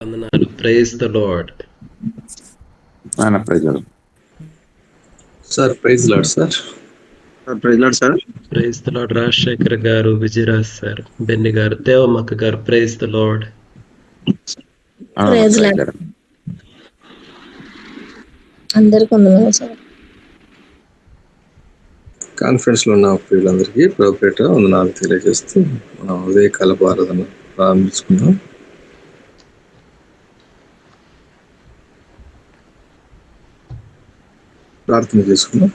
వందనాలు. Praise the Lord. Praise sir praise Lord sir. Praise Lord sir. Praise the Lord. Rajasekhar garu, Vijayaraj sir, Benny garu, దేవమ్మక్క garu, praise the Lord. Praise Lord. అందరికి వందనాలు sir. Conference లో ఉన్న ప్రియులందరికీ ప్రభుపేట వందనాలు తెలియజేస్తూ మనం ఉదయకాలపు ఆరాధన ప్రారంభించుకుందాం. ప్రార్థన చేసుకుందాం.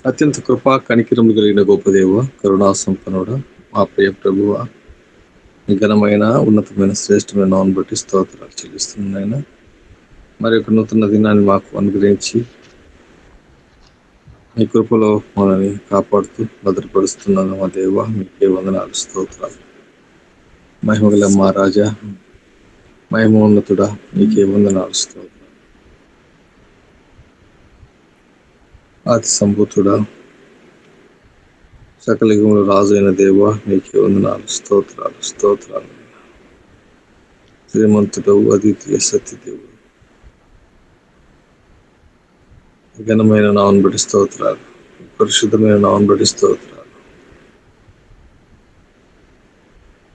అత్యంత కృపా కనికిరము కలిగిన గొప్ప దేవ, కరుణా సంపన్నుడ, మా ప్రియ ప్రభువ, ఘనమైన ఉన్నతమైన శ్రేష్టమైన నామమును బట్టి స్తోత్రాలు చెల్లిస్తున్నాయన. మరి ఒక నూతన దినాన్ని మాకు అనుగ్రహించి మీ కృపలో మనల్ని కాపాడుతూ భద్రపరుస్తున్నాను మా దేవ, మీకే వందనాలు స్తోత్రాలు. మహిమగల మా రాజా, మహిమోన్నతుడా, మీకే వందనాలు స్తోత్రాలు. అతి సంభూతుడా, సకల యుగముల రాజు అయిన దేవ, మీకే వందనాలు స్తోత్రాలు స్తోత్రాలు. శ్రీమంతుడవు, అద్వితీయ సత్యదేవుడు, ఘనమైన నామమును బట్టి స్తోత్రాలు, పరిశుద్ధమైన నామమును బట్టి స్తోత్రాలు.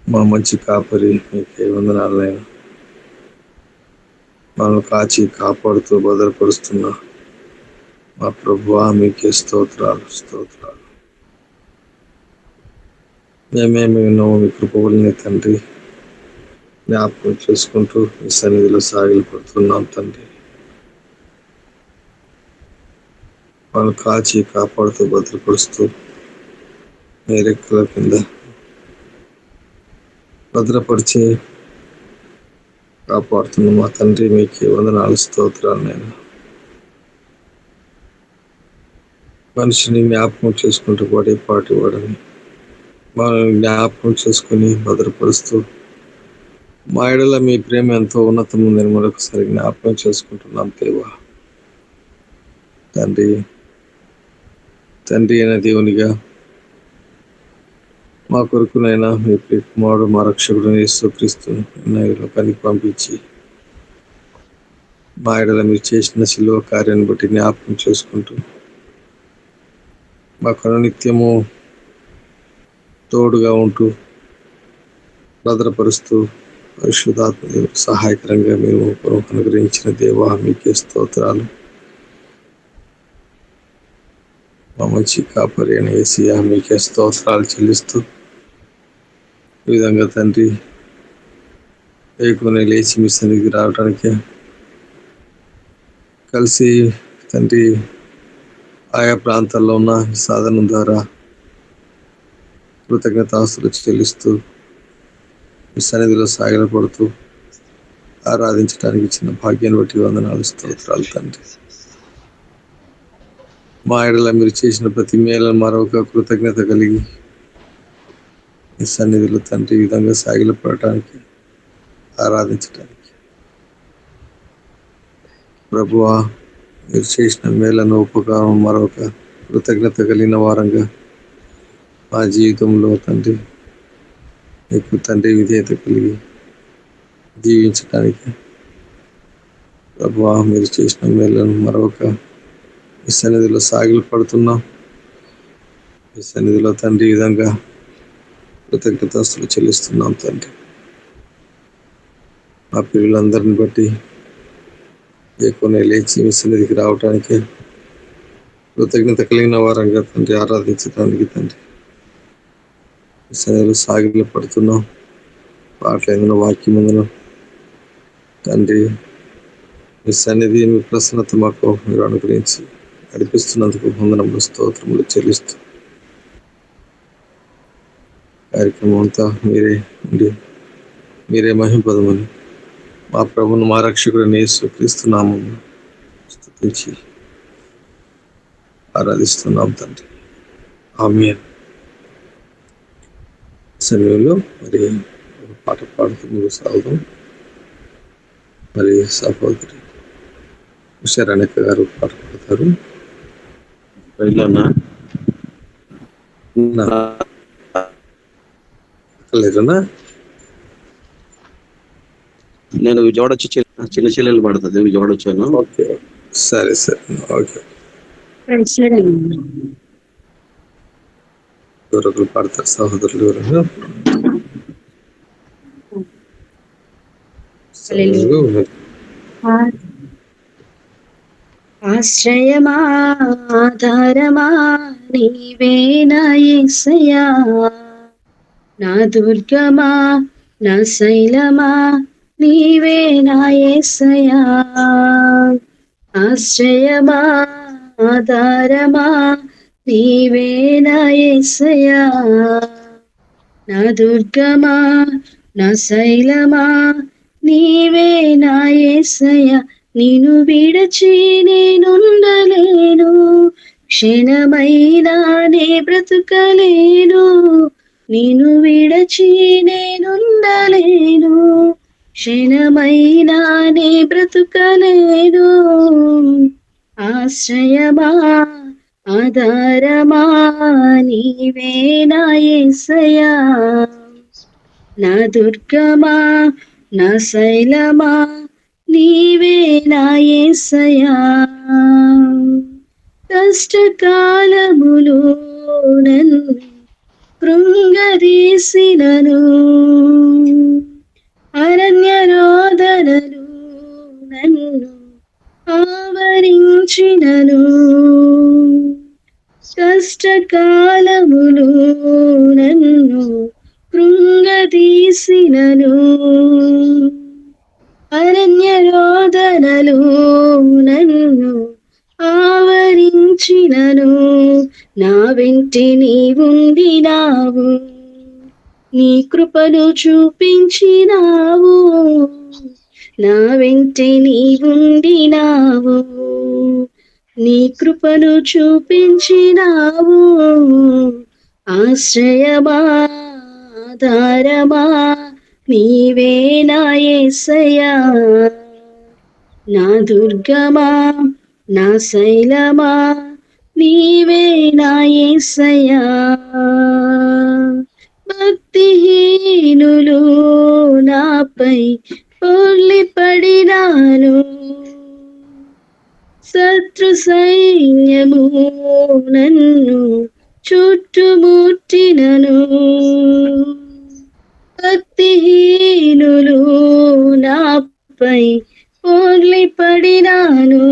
మా మంచి కాపరి, మీకే వందనాలైనా. మనం కాచి కాపాడుతూ భద్రపరుస్తున్నా మా ప్రభువా, మీకే స్తోత్రాలు స్తోత్రాలు. మేమేమి విన్నాము మీ కృపవలనే తండ్రి, జ్ఞాపకం చేసుకుంటూ మీ సన్నిధిలో సాగిలపడుతున్నాం తండ్రి. వాళ్ళు కాచి కాపాడుతూ భద్రపరుస్తూ మీ రెక్కల కింద భద్రపరిచి కాపాడుతున్న మా తండ్రి, మీకే వందనాలు స్తోత్రాలు. నేను మనిషిని జ్ఞాపకం చేసుకుంటూ పడే పాటి వాడని మనల్ని జ్ఞాపకం చేసుకుని భద్రపరుస్తూ మా ఎడల మీ ప్రేమ ఎంతో ఉన్నతం ఉందని మరొకసారి జ్ఞాపకం చేసుకుంటున్నాం దేవా. తండ్రి తండ్రి అయిన దేవునిగా మా కొరకునైనా మీ కుమారుడు మా రక్షకుడు యేసుక్రీస్తును లోకానికి పంపించి మా ఎడల మీరు చేసిన శిలువ కార్యాన్ని బట్టి జ్ఞాపకం చేసుకుంటూ మాకు నిత్యము తోడుగా ఉంటూ భద్రపరుస్తూ పరిశుద్ధాత్మ సహాయకరంగా మీరు అనుగ్రహించిన దేవా, మీకే స్తోత్రాలు. మా మంచి కాపరి అని యేసయ్యా, మీకే స్తోత్రాలు చెల్లిస్తూ ఈ విధంగా తండ్రి వేకునే లేచి మీ సన్నిధికి రావడానికి కలిసి తండ్రి ఆయా ప్రాంతాల్లో ఉన్న సాధనం ద్వారా కృతజ్ఞతాస్తులు చెల్లిస్తూ మీ సన్నిధిలో సాగిలపడుతూ ఆరాధించడానికి ఇచ్చిన భాగ్యాన్ని బట్టి వందనాలు స్తోత్రాలు తండ్రి. మా ఎడల మీరు చేసిన ప్రతి మేళను మరొక కృతజ్ఞత కలిగి మీ సన్నిధిలో తండ్రి ఈ విధంగా సాగిలపడటానికి ఆరాధించడానికి ప్రభువా, మీరు చేసిన మేళను ఉపకారం మరొక కృతజ్ఞత కలిగిన వారంగా మా జీవితంలో తండ్రి మీకు తండ్రి విధేయత కలిగి జీవించడానికి ప్రభువా, మీరు చేసిన మేళను మరొక మీ సన్నిధిలో సాగిలు పడుతున్నాం. మీ సన్నిధిలో తండ్రి ఈ విధంగా కృతజ్ఞతాస్తులు చెల్లిస్తున్నాం తండ్రి. మా పిల్లలందరిని బట్టి ఏకొనే లేచి మీ సన్నిధికి రావటానికి కృతజ్ఞత కలిగిన వారంగా తండ్రి ఆరాధించడానికి తండ్రి మీ సన్నిధిలో సాగిలు పడుతున్నాం. పాటలు వాక్యమందును తండ్రి మీ సన్నిధి, మీ ప్రసన్నత మాకు మీరు అనుగ్రహించి నడిపిస్తున్నందుకు వందనములు స్తోత్రములు చెల్లిస్తూ కార్యక్రమం అంతా మీరే ఉండి మీరే మహింపదమని మా ప్రభువును మా రక్షకుడిని యేసుక్రీస్తు నామమున స్తుతించి ఆరాధిస్తున్నాం తండ్రి. ఆమేన్. సమయంలో మరి పాట పాడుతూ ముందుకు సాగుదాం. మరి సహోదరి ఉషారాణిక గారు పాట పాడతారు. లేదన్నా నేను విజయవాడ వచ్చి చిన్న చెల్లెలు పడుతుంది, విజయవాడ వచ్చాను. ఓకే, సరే సరే, ఓకే. ఎవరొకరు పాడతారు సహోదరులు ఎవరైనా? ఆశ్రయమా ఆధారమా నీవే నా యేసయ్యా, నా దుర్గమా నా శైలమా నీవే నా యేసయ్యా. ఆశ్రయమా ఆధారమా నీవే నా యేసయ్యా, నా దుర్గమా నా శైలమా నీవే నా యేసయ్యా. నిన్ను విడచి నేనుండలేను, క్షణమైనా నే బ్రతుకలేను. నిన్ను విడచి నేనుండలేను, క్షణమైనా నే బ్రతుకలేను. ఆశ్రయమా ఆధారమా నీవే నా యేసయ్యా, నా దుర్గమా నా శైలమా నీవే నా యేసయ్యా. కష్టకాలములో నన్ను కృంగదీసినను, అరణ్య రోదనలు నన్ను ఆవరించినను. కష్టకాలములో నన్ను కృంగదీసినను, అరణ్య రోదనలు నన్ను ఆవరించినను. నా వెంటి నీవుండినావు, నీ కృపను చూపించినావు. నా వెంటి నీవుండినావు, నీ కృపను చూపించినావు. ఆశ్రయమా ఆధారమా నీవే నా యేసయ్యా, నా దుర్గమా నా శైలమా నీవే నా యేసయ్యా. భక్తిహీనులు నాపై పొర్లి పడినాను, శత్రు సైన్యము నన్ను చుట్టుముట్టినను. భక్తిహీనులు నాపై పొర్లి పడినాను,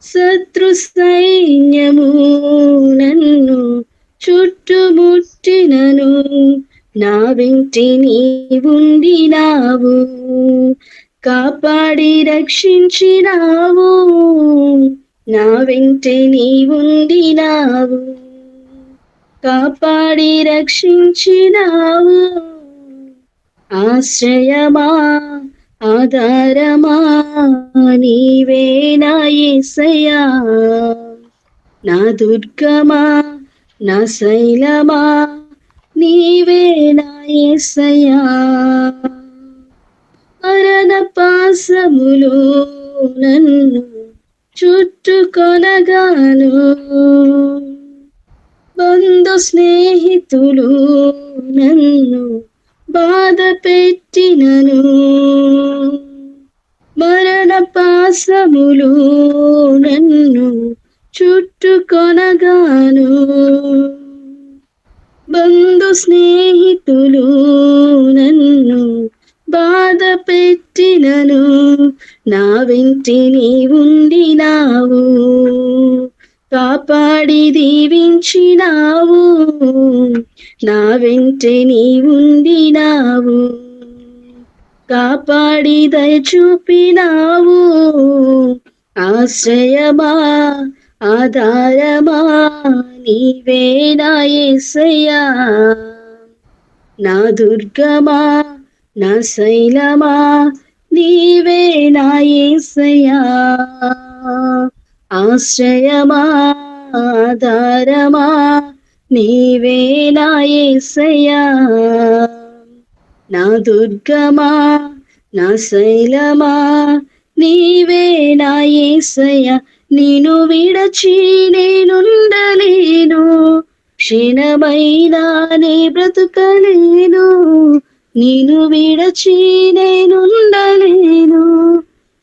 శత్రు సైన్యము నన్ను చుట్టుముట్టినను. నా వెంటి నీవుండినావు, కాపాడి రక్షించినావు. నా వెంటి నీవుండినావు, కాపాడి రక్షించినావు. ఆశ్రయమా ఆధారమా నీవే నా యేసయ్యా, నా దుర్గమా నా శైలమా నీవే నా యేసయ్యా. మరణ పాశములో నన్ను చుట్టుకొనగాను, బంధు స్నేహితులు నన్ను బాధ పెట్టినను. మరణ పాశములు నన్ను చుట్టుకొనగాను, బంధు స్నేహితులు నన్ను బాధ పెట్టినను. నా వెంటి నీవుండినావు, కాపాడి దీవించినావు. నా వెంటి నీవుండినావు, కాపాడి దయ చూపినావు. ఆశ్రయమా ఆధారమా నీవే నా యేసయ్యా, నా దుర్గమా నా శైలమా నీవే నా యేసయ్యా. ఆశ్రయమా ఆధారమా నీవే నా యేసయ్యా, నా దుర్గమా నా శైలమా నీవే నా యేసయ్యా. నిన్ను విడచి నేనుండలేను, క్షణమైనా నే బ్రతుకలేను. నేను విడచి నేనుండలేను,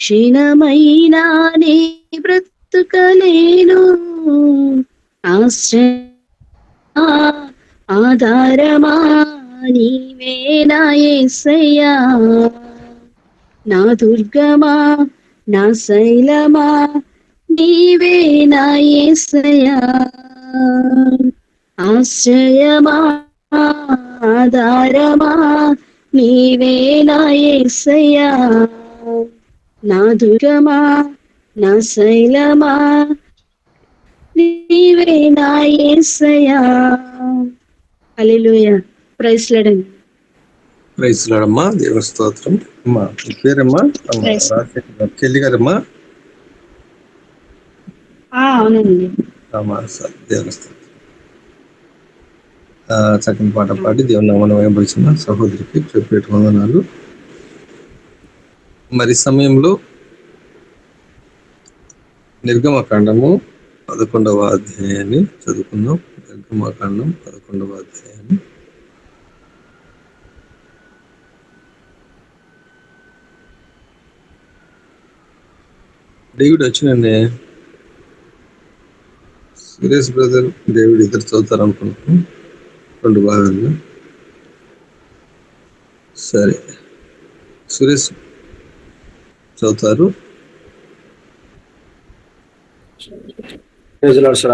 క్షీణమైనా నీ బ్రతుకలేను. ఆశ్రయ ఆధారమా నీవే నా యేసయ్యా, నా దుర్గమా నా శైలమా నీవే నా యేసయ్యా. ఆశ్రయమా ఆధారమా నీవే నా యేసయ్యా, నా దుర్గమా నా శైలమా నీవే నా యేసయ్యా. హల్లెలూయా. Praise Lord. ప్రైజ్ లార్డ్ అమ్మా, దేవుని స్తోత్రం. అమ్మా మీ పేరమ్మా? ప్రైజ్ చెల్లి గారమ్మా? అవునండి. అమ్మా సార్, దేవుని స్తోత్రం. చక్కని పాట పాడి దేవుని నామమున మహిమపరిచిన సహోదరికి చెప్పేట వందనాలు. మరి సమయంలో నిర్గమకాండము 11వ అధ్యాయాన్ని చదువుకుందాం. నిర్గమకాండం 11వ అధ్యాయాన్ని. డేవిడ్ వచ్చినండి. సురేష్ బ్రదర్, డేవిడ్ ఇద్దరు చదువుతారు అనుకుంటున్నాను, 2 భాగాలు. సరే, సురేష్ చదువుతారు.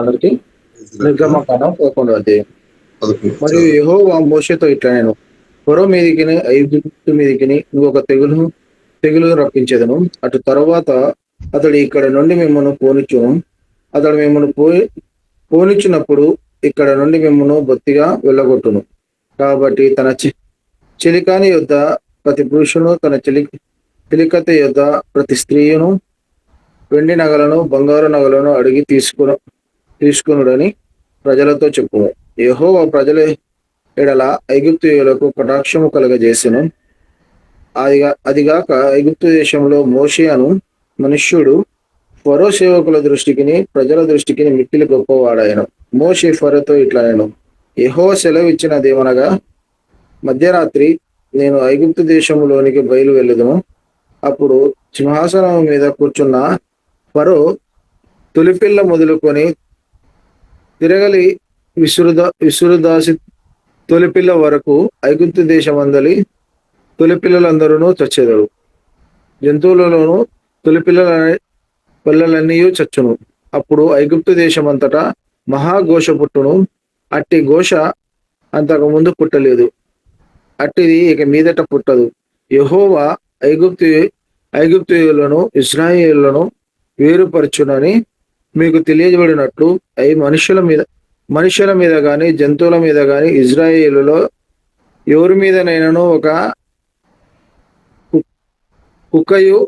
అందరికి నిర్గమకాండం 11వ అధ్యాయం. మరియు యెహోవా మోషేతో ఇట్లా, నేను ఫరో మీదికిని ఐగుప్తు మీదికిని నువ్వు ఒక తెగులు రప్పించేదను. అటు తరువాత అతడు ఇక్కడ నుండి మిమ్మల్ని పోనిచ్చును. అతడు మిమ్మల్ని పోనిచ్చినప్పుడు ఇక్కడ నుండి మిమ్మల్ని బొత్తిగా వెళ్ళగొట్టును. కాబట్టి తన చెలికాని యొద్ద ప్రతి పురుషును, తన చెలికత యొద్ద ప్రతి స్త్రీయును వెండి నగలను బంగారు నగలను అడిగి తీసుకునుడని ప్రజలతో చెప్పును. యెహోవా ప్రజల ఎడల ఐగుప్తీయులకు కటాక్షము కలుగజేసెను. అదిగాక ఐగుప్తు దేశంలో మోషే అను మనుష్యుడు ఫరో సేవకుల దృష్టికిని ప్రజల దృష్టికిని మిక్కిలి గొప్పవాడాయను. మోషే ఫరోతో ఇట్లా, నేను యెహోవా సెలవిచ్చినదేమనగా, మధ్యరాత్రి నేను ఐగుప్తు దేశంలోనికి బయలు వెళ్ళదును. అప్పుడు సింహాసనం మీద కూర్చున్న ఫరో తొలిపిల్ల మొదలుకొని తిరగలి విసురుదాసి తొలిపిల్ల వరకు ఐగుప్తు దేశమందలి తొలిపిల్లలందరూ చచ్చెదరు. జంతువులలోనూ పిల్లలన్నీ చచ్చును. అప్పుడు ఐగుప్తు దేశమంతటా మహాఘోష పుట్టును. అట్టి ఘోష అంతకు ముందు పుట్టలేదు, అట్టిది ఇక మీదట పుట్టదు. యెహోవా ఐగుప్తీయులను ఇశ్రాయేలులను వేరుపరచునని మీకు తెలియజబడినట్లు అవి మనుషుల మీద గాని జంతువుల మీద గాని ఇజ్రాయేలులో ఎవరి మీదనైనాను ఒక కుక్కయు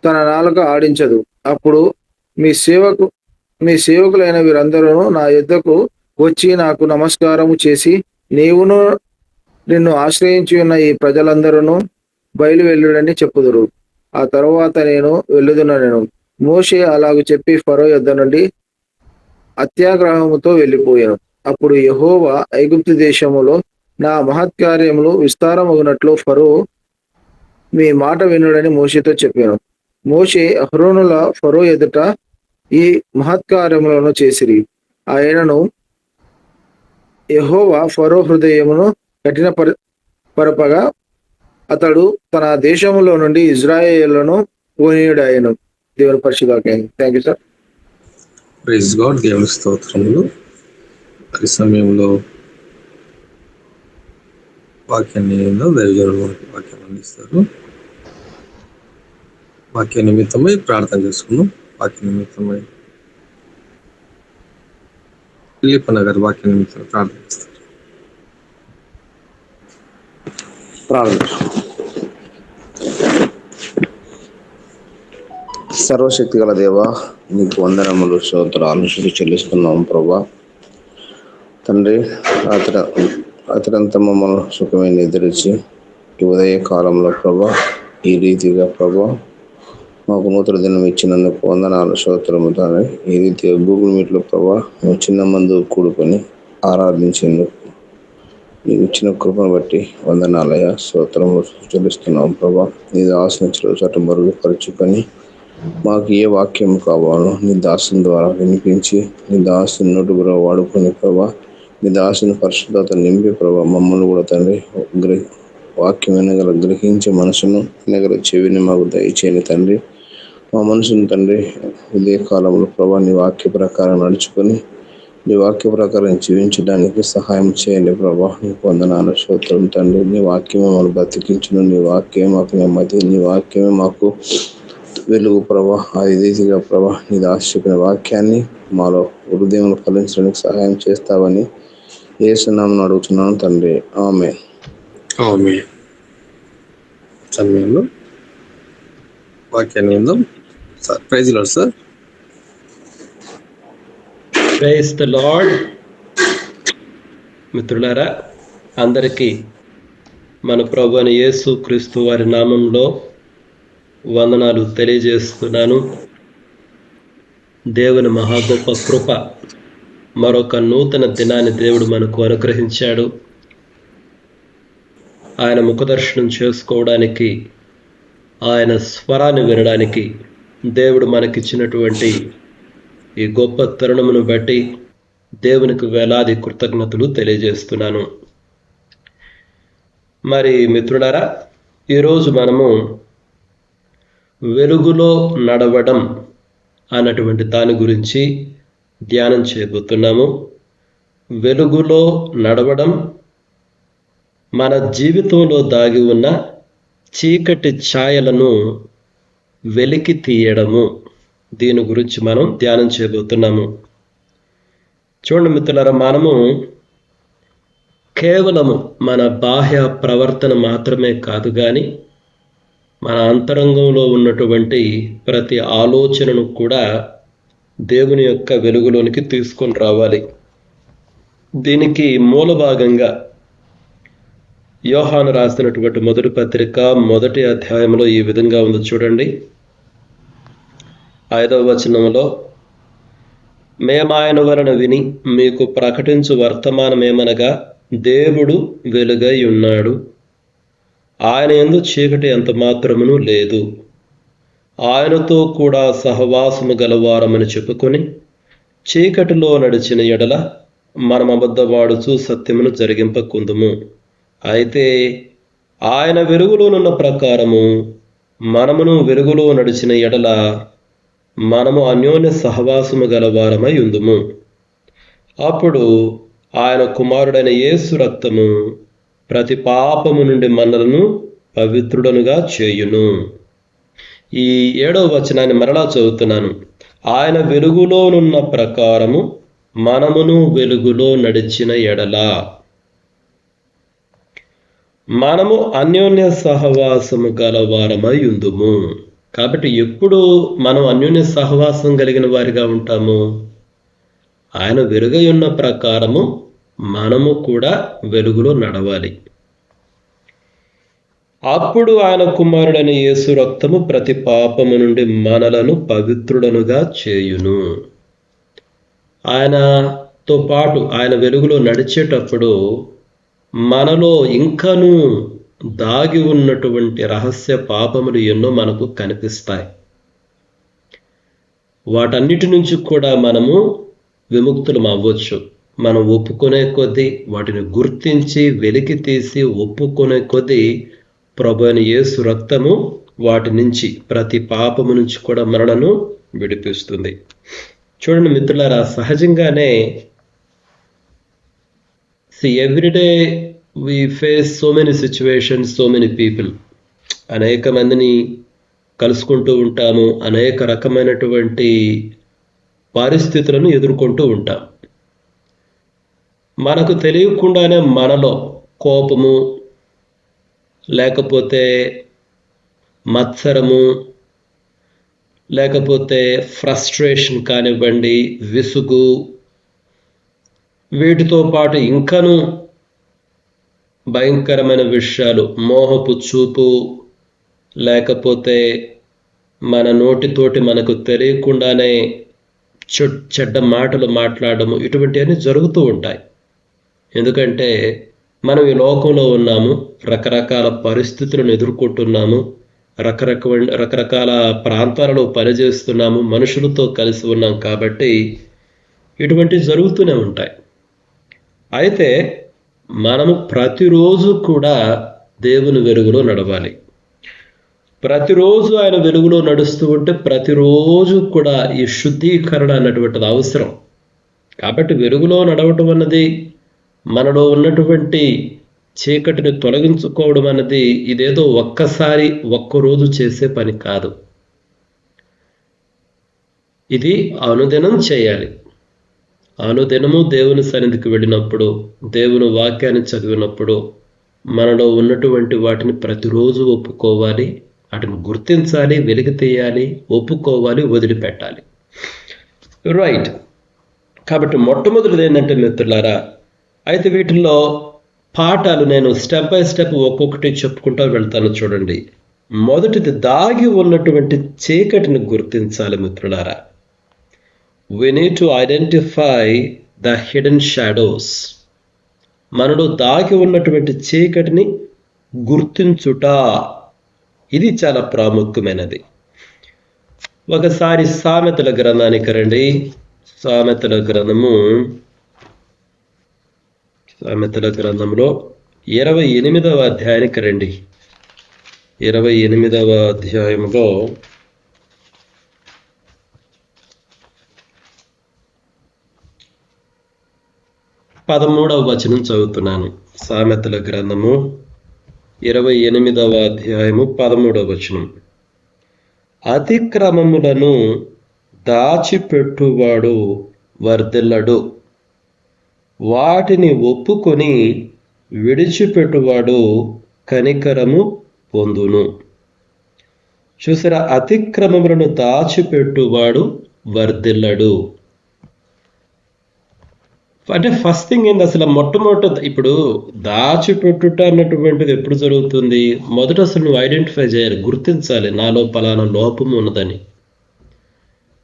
తన నాలుక ఆడించదు. అప్పుడు మీ సేవకులైన వీరందరూ నా యొద్దకు వచ్చి నాకు నమస్కారము చేసి, నీవును నిన్ను ఆశ్రయించి ఉన్న ఈ ప్రజలందరూ బయలు వెళ్ళుడని చెప్పుదురు. ఆ తరువాత నేను వెళ్ళుదునను. మోషే అలాగూ చెప్పి ఫరో యొద్ద నుండి అత్యాగ్రహముతో వెళ్ళిపోయాను. అప్పుడు యెహోవా ఐగుప్తు దేశములో నా మహత్కార్యములు విస్తారమగునట్లు ఫరో మీ మాట వినుడని మోషేతో చెప్పాను. మోషే అహరోనుల ఫరో ఎదుట ఈ మహత్కార్యములను చేసిరి. ఆయనను యెహోవా ఫరో హృదయమును కఠిన పరపగా అతడు తన దేశములో నుండి ఇజ్రాయేలును పోనీయుడాయను. దేవుని పరిశుద్ధాత్మ. Thank you sir. Praise God. దేవుని స్తోత్రములు. ఈ సమయంలో వాక్యాన్ని దైవజనులు వాక్యం అందిస్తారు. వాక్య నిమిత్తమై ప్రార్థన చేసుకున్నాం. వాక్య నిమిత్తమై ఫిలిప్పన్న గారు వాక్య నిమిత్తమై ప్రార్థన చేస్తారు. సర్వశక్తి గల దేవా, నీకు వందనములు స్తోత్రాలు చెల్లిస్తున్నాం ప్రభా. తండ్రి, రాత్రంతా మమ్మల్ని సుఖమైన నిద్రించి ఈ ఉదయ కాలంలో ప్రభా ఈ రీతిగా ప్రభా మాకు నూతన దినం ఇచ్చినందుకు వందనాలు స్తోత్రము. తండ్రి, ఈ రీతిగా గూగుల్ మీట్లో ప్రభా చిన్న మందు కూడుకొని ఆరాధించేందుకు నీకు ఇచ్చిన కృపను బట్టి వందనాలయ స్తోత్రము చెల్లిస్తున్నాం ప్రభా. నీ దాసుని చోట మరుగుపరుచుకొని మాకు ఏ వాక్యం కావాలో నీ దాసుని ద్వారా వినిపించి నీ దాసుని నోటి కూడా వాడుకొని ప్రభా, నీ దాసుని పరిశుద్ధత నింపి ప్రభా, మమ్మల్ని కూడా తండ్రి వాక్యం వినగల గ్రహించే మనసును వినగల చెవిని మాకు దయచేయని తండ్రి. మా మనసును తండ్రి ఇదే కాలంలో ప్రభా నీ వాక్య ప్రకారం నడుచుకొని నీ వాక్య ప్రకారం జీవించడానికి సహాయం చేయండి ప్రభా. నీకు వందనాలు స్తోత్రం తండ్రి. నీ వాక్యమే మనం బ్రతికించును, నీ వాక్యమే మాకు నెమ్మది, నీ వాక్యమే మాకు వెలుగు ప్రభా. అది రీతిగా ప్రభా నీ చెప్పిన వాక్యాన్ని మాలో హృదయంలో ఫలించడానికి సహాయం చేస్తావని యేసునామమున అడుగుతున్నాను తండ్రి. ఆమేన్. సమయంలో వాక్యాన్ని విందాం. Praise Lord sir. Praise the Lord. మిత్రులారా, అందరికీ మన ప్రభువైన యేసు క్రీస్తు వారి నామంలో వందనాలు తెలియజేస్తున్నాను. దేవుని మహా గొప్ప కృప, మరొక నూతన దినాన్ని దేవుడు మనకు అనుగ్రహించాడు. ఆయన ముఖదర్శనం చేసుకోవడానికి, ఆయన స్వరాన్ని వినడానికి దేవుడు మనకిచ్చినటువంటి ఈ గొప్ప తరుణమును బట్టి దేవునికి వేలాది కృతజ్ఞతలు తెలియజేస్తున్నాను. మరి మిత్రులారా, ఈరోజు మనము వెలుగులో నడవడం అన్నటువంటి దాని గురించి ధ్యానం చేయబోతున్నాము. వెలుగులో నడవడం మన జీవితంలో దాగి ఉన్న చీకటి ఛాయలను వెలికి తీయడము, దీని గురించి మనం ధ్యానం చేయబోతున్నాము. చూడండి మిత్రులారా, మనము కేవలము మన బాహ్య ప్రవర్తన మాత్రమే కాదు కానీ మన అంతరంగంలో ఉన్నటువంటి ప్రతి ఆలోచనను కూడా దేవుని యొక్క వెలుగులోనికి తీసుకొని రావాలి. దీనికి మూల భాగంగా యోహాను రాసినటువంటి మొదటి పత్రిక 1వ అధ్యాయంలో ఈ విధంగా ఉంది. చూడండి, 5వ వచనంలో, మేమాయన వలన విని మీకు ప్రకటించు వర్తమానమేమనగా దేవుడు వెలుగై ఉన్నాడు, ఆయన యందు చీకటి ఎంత మాత్రమును లేదు. ఆయనతో కూడా సహవాసము గలవారమని చెప్పుకొని చీకటిలో నడిచిన ఎడల మనం అబద్ధవాడుచు సత్యమును జరిగింపకుందుము. అయితే ఆయన వెలుగులోనున్న ప్రకారము మనమును వెలుగులో నడిచిన ఎడల మనము అన్యోన్య సహవాసము గలవారమై ఉందుము. అప్పుడు ఆయన కుమారుడైన యేసు రక్తము ప్రతి పాపము నుండి మనలను పవిత్రుడనుగా చేయును. ఈ 7వ వచనాన్ని మరలా చదువుతున్నాను. ఆయన వెలుగులోనున్న ప్రకారము మనమును వెలుగులో నడిచిన ఎడల మనము అన్యోన్య సహవాసము గలవారమై ఉందుము. కాబట్టి ఎప్పుడు మనం అన్యోన్య సహవాసం కలిగిన వారిగా ఉంటాము? ఆయన వెలుగై ఉన్న ప్రకారము మనము కూడా వెలుగులో నడవాలి. అప్పుడు ఆయన కుమారుడైన యేసు రక్తము ప్రతి పాపము నుండి మనలను పవిత్రుడనుగా చేయును. ఆయనతో పాటు ఆయన వెలుగులో నడిచేటప్పుడు మనలో ఇంకనూ దాగి ఉన్నటువంటి రహస్య పాపములు ఎన్నో మనకు కనిపిస్తాయి. వాటన్నిటి నుంచి కూడా మనము విముక్తులం అవ్వచ్చు. మనం ఒప్పుకునే కొద్దీ, వాటిని గుర్తించి వెలికి తీసి ఒప్పుకునే కొద్దీ ప్రభువైన యేసు రక్తము వాటి నుంచి, ప్రతి పాపము నుంచి కూడా మనలను విడిపిస్తుంది. చూడండి మిత్రులారా, సహజంగానే everyday we face so many situations, so many people. అనేక మందిని కలుసుకుంటూ ఉంటాము, అనేక రకమైనటువంటి పరిస్థితులను ఎదుర్కొంటూ ఉంటాం. మనకు తెలియకుండానే మనలో కోపము, లేకపోతే మత్సరము, లేకపోతే ఫ్రస్ట్రేషన్ కానివ్వండి, విసుగు, వీటితో పాటు ఇంకనూ భయంకరమైన విషయాలు, మోహపు చూపు, లేకపోతే మన నోటితోటి మనకు తెలియకుండానే చెడ్డ మాటలు మాట్లాడము, ఇటువంటివన్నీ జరుగుతూ ఉంటాయి. ఎందుకంటే మనం ఈ లోకంలో ఉన్నాము, రకరకాల పరిస్థితులను ఎదుర్కొంటున్నాము, రకరకాల ప్రాంతాలలో పనిచేస్తున్నాము, మనుషులతో కలిసి ఉన్నాం కాబట్టి ఇటువంటివి జరుగుతూనే ఉంటాయి. అయితే మనము ప్రతిరోజు కూడా దేవుని వెలుగులో నడవాలి. ప్రతిరోజు ఆయన వెలుగులో నడుస్తూ ఉంటే ప్రతిరోజు కూడా ఈ శుద్ధీకరణ అన్నటువంటిది అవసరం. కాబట్టి వెలుగులో నడవటం అన్నది, మనలో ఉన్నటువంటి చీకటిని తొలగించుకోవడం అన్నది ఇదేదో ఒక్కరోజు చేసే పని కాదు. ఇది అనుదినం చేయాలి. అనుదినము దేవుని సన్నిధికి వెళ్ళినప్పుడు, దేవుని వాక్యాన్ని చదివినప్పుడు మనలో ఉన్నటువంటి వాటిని ప్రతిరోజు ఒప్పుకోవాలి, వాటిని గుర్తించాలి, వెలికి తీయాలి, ఒప్పుకోవాలి, వదిలిపెట్టాలి. రైట్. కాబట్టి మొట్టమొదటిది ఏంటంటే మిత్రులారా, అయితే వీటిల్లో పాఠాలు నేను స్టెప్ బై స్టెప్ ఒక్కొక్కటి చెప్పుకుంటూ వెళ్తాను. చూడండి, మొదటిది దాగి ఉన్నటువంటి చీకటిని గుర్తించాలి మిత్రులారా. We need to identify the hidden shadows. మనలో దాగి ఉన్నటువంటి చీకటిని గుర్తించుట, ఇది చాలా ప్రాముఖ్యమైనది. ఒకసారి సామెతల గ్రంథానికి రండి. సామెతల గ్రంథంలో 28వ అధ్యాయానికి రండి. 28వ అధ్యాయంలో 13వ వచనం చదువుతున్నాను. సామెతల గ్రంథము 28వ అధ్యాయము 13వ వచనం. అతిక్రమములను దాచిపెట్టువాడు వర్ధిల్లడు, వాటిని ఒప్పుకొని విడిచిపెట్టువాడు కనికరము పొందును. చూసారా, అతిక్రమములను దాచిపెట్టువాడు వర్ధిల్లడు అంటే ఫస్ట్ థింగ్ ఏంటి, అసలు మొట్టమొదటి ఇప్పుడు దాచిపెట్టుట అన్నటువంటిది ఎప్పుడు జరుగుతుంది? మొదట అసలు నువ్వు ఐడెంటిఫై చేయాలి, గుర్తించాలి, నాలో పలానా లోపము ఉన్నదని.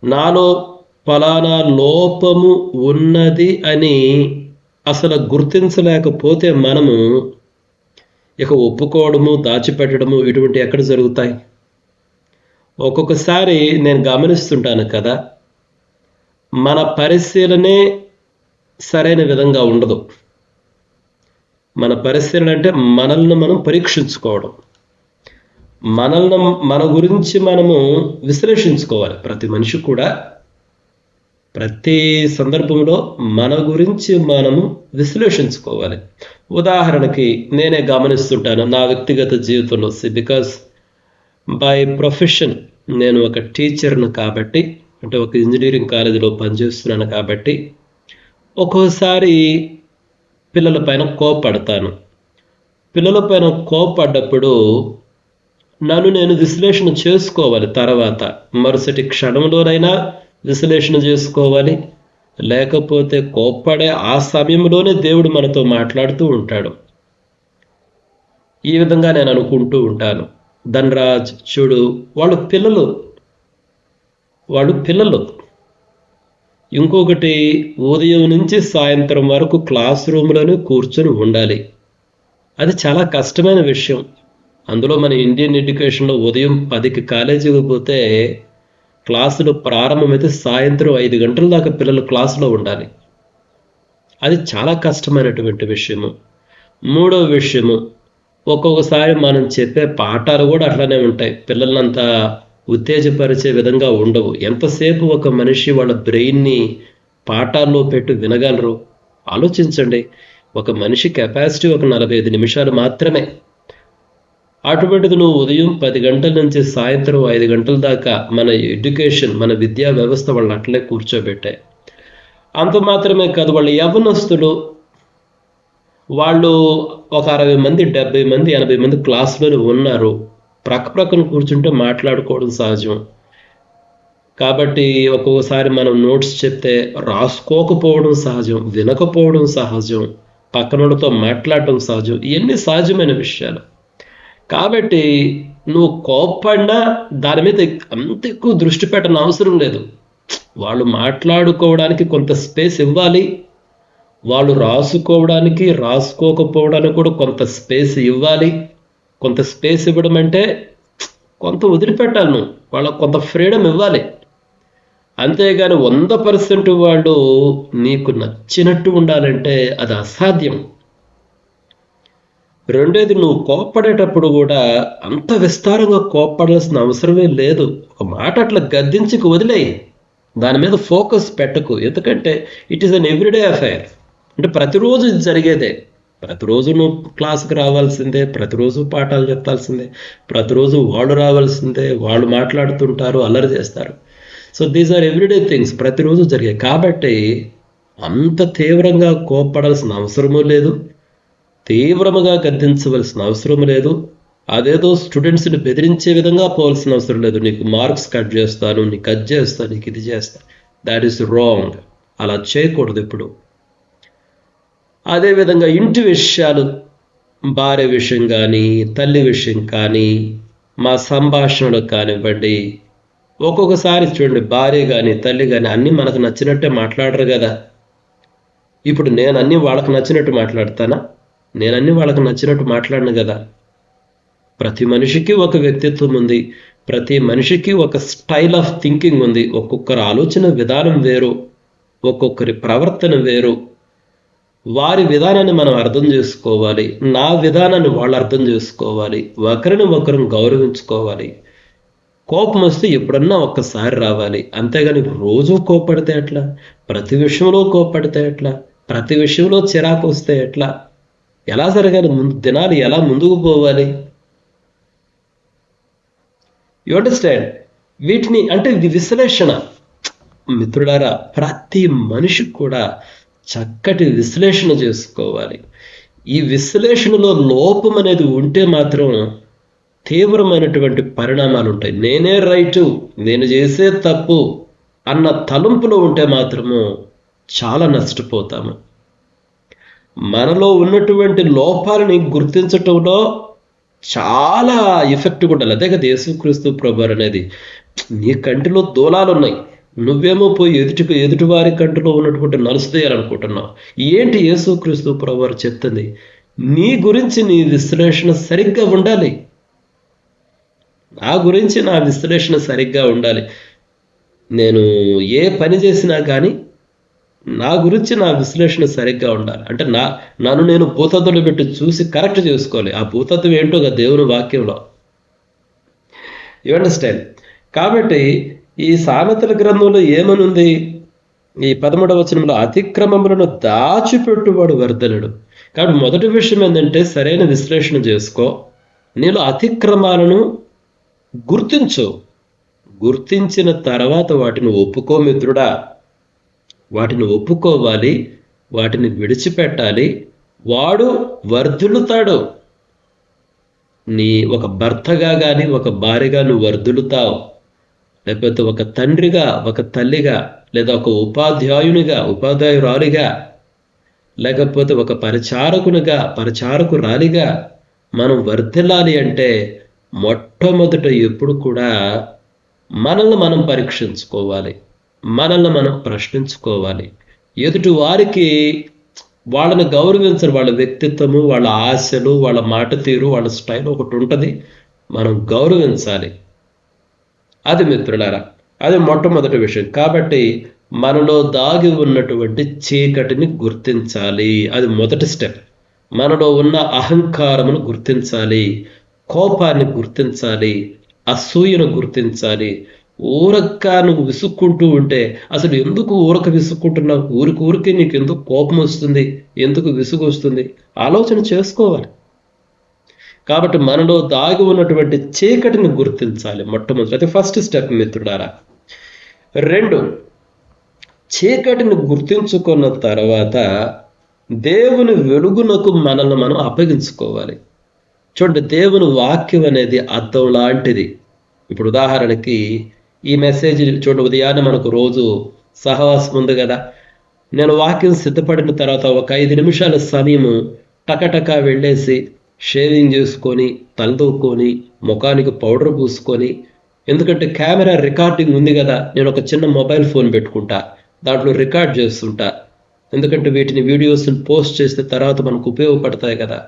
నాలో పలానా లోపము ఉన్నది అని అసలు గుర్తించలేకపోతే మనము ఇక ఒప్పుకోవడము, దాచిపెట్టడము ఇటువంటి ఎక్కడ జరుగుతాయి? ఒక్కొక్కసారి నేను గమనిస్తుంటాను కదా, మన పరిశీలనే సరైన విధంగా ఉండదు. మన పరిశీలన అంటే మనల్ని మనం పరీక్షించుకోవడం, మన గురించి మనము విశ్లేషించుకోవాలి. ప్రతి మనిషి కూడా ప్రతి సందర్భంలో మన గురించి మనము విశ్లేషించుకోవాలి. ఉదాహరణకి నేనే గమనిస్తుంటాను నా వ్యక్తిగత జీవితంలో, బికాస్ బై ప్రొఫెషన్ నేను ఒక టీచర్ను కాబట్టి, అంటే ఒక ఇంజనీరింగ్ కాలేజీలో పనిచేస్తున్నాను కాబట్టి ఒక్కోసారి పిల్లల పైన కోపపడతాను. పిల్లల పైన కోపపడ్డప్పుడు నన్ను నేను విశ్లేషణ చేసుకోవాలి. తర్వాత మరుసటి క్షణంలోనైనా విశ్లేషణ చేసుకోవాలి, లేకపోతే కోప్పడే ఆ సమయంలోనే దేవుడు మనతో మాట్లాడుతూ ఉంటాడు. ఈ విధంగా నేను అనుకుంటూ ఉంటాను. ధనరాజ్ చూడు, వాళ్ళు పిల్లలు. ఇంకొకటి, ఉదయం నుంచి సాయంత్రం వరకు క్లాస్ రూమ్లోనే కూర్చొని ఉండాలి. అది చాలా కష్టమైన విషయం. అందులో మన ఇండియన్ ఎడ్యుకేషన్లో ఉదయం 10కి కాలేజీకి పోతే క్లాసులు ప్రారంభమైతే సాయంత్రం 5 గంటల దాకా పిల్లలు క్లాసులో ఉండాలి. అది చాలా కష్టమైనటువంటి విషయము. మూడో విషయము, ఒక్కొక్కసారి మనం చెప్పే పాఠాలు కూడా అట్లానే ఉంటాయి, పిల్లలంతా ఉత్తేజపరిచే విధంగా ఉండవు. ఎంతసేపు ఒక మనిషి వాళ్ళ బ్రెయిన్ని పాఠాల్లో పెట్టి వినగలరు? ఆలోచించండి. ఒక మనిషి కెపాసిటీ ఒక 45 నిమిషాలు మాత్రమే. అటువంటిది నువ్వు ఉదయం 10 గంటల నుంచి సాయంత్రం 5 గంటల దాకా మన ఎడ్యుకేషన్, మన విద్యా వ్యవస్థ వాళ్ళని అట్లే కూర్చోబెట్టాయి. అంత మాత్రమే కాదు, వాళ్ళ యవ్వనస్తులు వాళ్ళు ఒక 60 మంది 70 మంది 80 మంది క్లాసులోనే ఉన్నారు. ప్రక్కన కూర్చుంటే మాట్లాడుకోవడం సహజం. కాబట్టి ఒక్కొక్కసారి మనం నోట్స్ చెప్తే రాసుకోకపోవడం సహజం, వినకపోవడం సహజం, పక్కనోళ్ళతో మాట్లాడటం సహజం. ఇవన్నీ సహజమైన విషయాలు. కాబట్టి నువ్వు కోప్పడినా దాని మీద అంత ఎక్కువ దృష్టి పెట్టని అవసరం లేదు. వాళ్ళు మాట్లాడుకోవడానికి కొంత స్పేస్ ఇవ్వాలి, వాళ్ళు రాసుకోవడానికి రాసుకోకపోవడానికి కూడా కొంత స్పేస్ ఇవ్వాలి. కొంత స్పేస్ ఇవ్వడం అంటే కొంత వదిలిపెట్టాలి, నువ్వు వాళ్ళకు కొంత ఫ్రీడమ్ ఇవ్వాలి. అంతేగాని 100% వాళ్ళు నీకు నచ్చినట్టు ఉండాలంటే అది అసాధ్యం. రెండోది, నువ్వు కోప్పడేటప్పుడు కూడా అంత విస్తారంగా కోప్పడాల్సిన అవసరమే లేదు. ఒక మాట అట్లా గద్దించుకు వదిలేయి, దాని మీద ఫోకస్ పెట్టకు. ఎందుకంటే it is an everyday affair. అంటే ప్రతిరోజు ఇది జరిగేదే. ప్రతిరోజు నువ్వు క్లాస్కి రావాల్సిందే, ప్రతిరోజు పాఠాలు చెప్పాల్సిందే, ప్రతిరోజు వాళ్ళు రావాల్సిందే, వాళ్ళు మాట్లాడుతుంటారు, అల్లరి చేస్తారు. So these are everyday things, ప్రతిరోజు జరిగాయి. కాబట్టి అంత తీవ్రంగా కోప్పడాల్సిన అవసరమూ లేదు, తీవ్రముగా గద్దించవలసిన అవసరం లేదు. అదేదో స్టూడెంట్స్ని బెదిరించే విధంగా పోవాల్సిన అవసరం లేదు. నీకు మార్క్స్ కట్ చేస్తాను, నీకు అది చేస్తాను, నీకు ఇది చేస్తాను. That is wrong. అలా చేయకూడదు ఇప్పుడు. అదేవిధంగా ఇంటి విషయాలు, భార్య విషయం కానీ, తల్లి విషయం కానీ, మా సంభాషణలు కానివ్వండి. ఒక్కొక్కసారి చూడండి, భార్య కానీ తల్లి కానీ అన్నీ మనకు నచ్చినట్టే మాట్లాడరు కదా. ఇప్పుడు నేను అన్నీ వాళ్ళకి నచ్చినట్టు మాట్లాడతానా? నేనన్నీ వాళ్ళకి నచ్చినట్టు మాట్లాడను కదా. ప్రతి మనిషికి ఒక వ్యక్తిత్వం ఉంది, ప్రతి మనిషికి ఒక స్టైల్ ఆఫ్ థింకింగ్ ఉంది. ఒక్కొక్కరి ఆలోచన విధానం వేరు, ఒక్కొక్కరి ప్రవర్తన వేరు. వారి విధానాన్ని మనం అర్థం చేసుకోవాలి, నా విధానాన్ని వాళ్ళు అర్థం చేసుకోవాలి, ఒకరిని ఒకరిని గౌరవించుకోవాలి. కోపం వస్తే ఎప్పుడన్నా ఒక్కసారి రావాలి, అంతేగాని రోజు కోపడితే ఎట్లా? ప్రతి విషయంలో కోపడితే ఎట్లా? ప్రతి విషయంలో చిరాకు వస్తే ఎట్లా? ఎలా జరగాలి? దినాలు ఎలా ముందుకు పోవాలి? You understand? వీటిని అంటే ఇది విశ్లేషణ. మిత్రులారా, ప్రతి మనిషి కూడా చక్కటి విశ్లేషణ చేసుకోవాలి. ఈ విశ్లేషణలో లోపం అనేది ఉంటే మాత్రం తీవ్రమైనటువంటి పరిణామాలు ఉంటాయి. నేనే రైటు, నేను చేసే తప్పు అన్న తలంపులో ఉంటే మాత్రము చాలా నష్టపోతాము. మనలో ఉన్నటువంటి లోపాలని గుర్తించటంలో చాలా ఎఫెక్ట్గా ఉండాలి. అదే కదా యేసుక్రీస్తు ప్రభువారు అనేది. నీ కంటిలో దూలాలు ఉన్నాయి, నువ్వేమో పోయి ఎదుటివారి కంటిలో ఉన్నటువంటి నలుసుదేయాలనుకుంటున్నావు. ఏంటి యేసుక్రీస్తు ప్రభువారు చెప్తుంది? నీ గురించి నీ విశ్లేషణ సరిగ్గా ఉండాలి, నా గురించి నా విశ్లేషణ సరిగ్గా ఉండాలి. నేను ఏ పని చేసినా కానీ నా గురించి నా విశ్లేషణ సరిగ్గా ఉండాలి. అంటే నన్ను నేను భూతత్వంలో పెట్టి చూసి కరెక్ట్ చేసుకోవాలి. ఆ భూతత్వం ఏంటో దేవుని వాక్యంలో. You understand? కాబట్టి ఈ సామెతల గ్రంథంలో ఏమనుంది? ఈ 13వ వచనంలో అతిక్రమములను దాచిపెట్టువాడు వర్ధనుడు. కాబట్టి మొదటి విషయం ఏంటంటే సరైన విశ్లేషణ చేసుకో. నీలో అతిక్రమాలను గుర్తించు. గుర్తించిన తర్వాత వాటిని ఒప్పుకో మిత్రుడా. వాటిని ఒప్పుకోవాలి, వాటిని విడిచిపెట్టాలి. వాడు వర్ధులుతాడు. నీ ఒక భర్తగా కానీ ఒక భార్యగా నువ్వు వర్ధులుతావు, లేకపోతే ఒక తండ్రిగా, ఒక తల్లిగా, లేదా ఒక ఉపాధ్యాయురాలిగా, లేకపోతే ఒక పరిచారకునిగా, పరిచారకురాలిగా మనం వర్ధిల్లాలి అంటే మొట్టమొదట ఎప్పుడు కూడా మనల్ని మనం పరీక్షించుకోవాలి, మనల్ని మనం ప్రశ్నించుకోవాలి. ఎదుటి వారికి వాళ్ళని గౌరవించాలి. వాళ్ళ వ్యక్తిత్వము, వాళ్ళ ఆశలు, వాళ్ళ మాట తీరు, వాళ్ళ స్టైల్ ఒకటి ఉంటుంది, మనం గౌరవించాలి. అది మిత్రులారా, అది మొట్టమొదటి విషయం. కాబట్టి మనలో దాగి ఉన్నటువంటి చీకటిని గుర్తించాలి. అది మొదటి స్టెప్. మనలో ఉన్న అహంకారమును గుర్తించాలి, కోపాన్ని గుర్తించాలి, అసూయను గుర్తించాలి. ఊరక్క నువ్వు విసుక్కుంటూ ఉంటే అసలు ఎందుకు ఊరక విసుక్కుంటున్నావు? ఊరికి నీకు ఎందుకు కోపం వస్తుంది, ఎందుకు విసుగు వస్తుంది? ఆలోచన చేసుకోవాలి. కాబట్టి మనలో దాగి ఉన్నటువంటి చీకటిని గుర్తించాలి మొట్టమొదటి. అది ఫస్ట్ స్టెప్ మిత్రుడారా. 2, చీకటిని గుర్తించుకున్న తర్వాత దేవుని వెలుగునకు మనల్ని మనం అప్పగించుకోవాలి. చూడండి, దేవుని వాక్యం అనేది అద్దం లాంటిది. ఇప్పుడు ఉదాహరణకి ఈ మెసేజ్ చూడండి, ఉదయాన్నే మనకు రోజు సహవాసం ఉంది కదా. నేను వాక్యం సిద్ధపడిన తర్వాత ఒక 5 నిమిషాల సమయము టకటకా వెళ్ళేసి షేవింగ్ చేసుకొని, తలదూకొని, ముఖానికి పౌడర్ పూసుకొని, ఎందుకంటే కెమెరా రికార్డింగ్ ఉంది కదా, నేను ఒక చిన్న మొబైల్ ఫోన్ పెట్టుకుంటా, దాంట్లో రికార్డ్ చేస్తుంటా. ఎందుకంటే వీటిని వీడియోస్ని పోస్ట్ చేస్తే తర్వాత మనకు ఉపయోగపడతాయి కదా.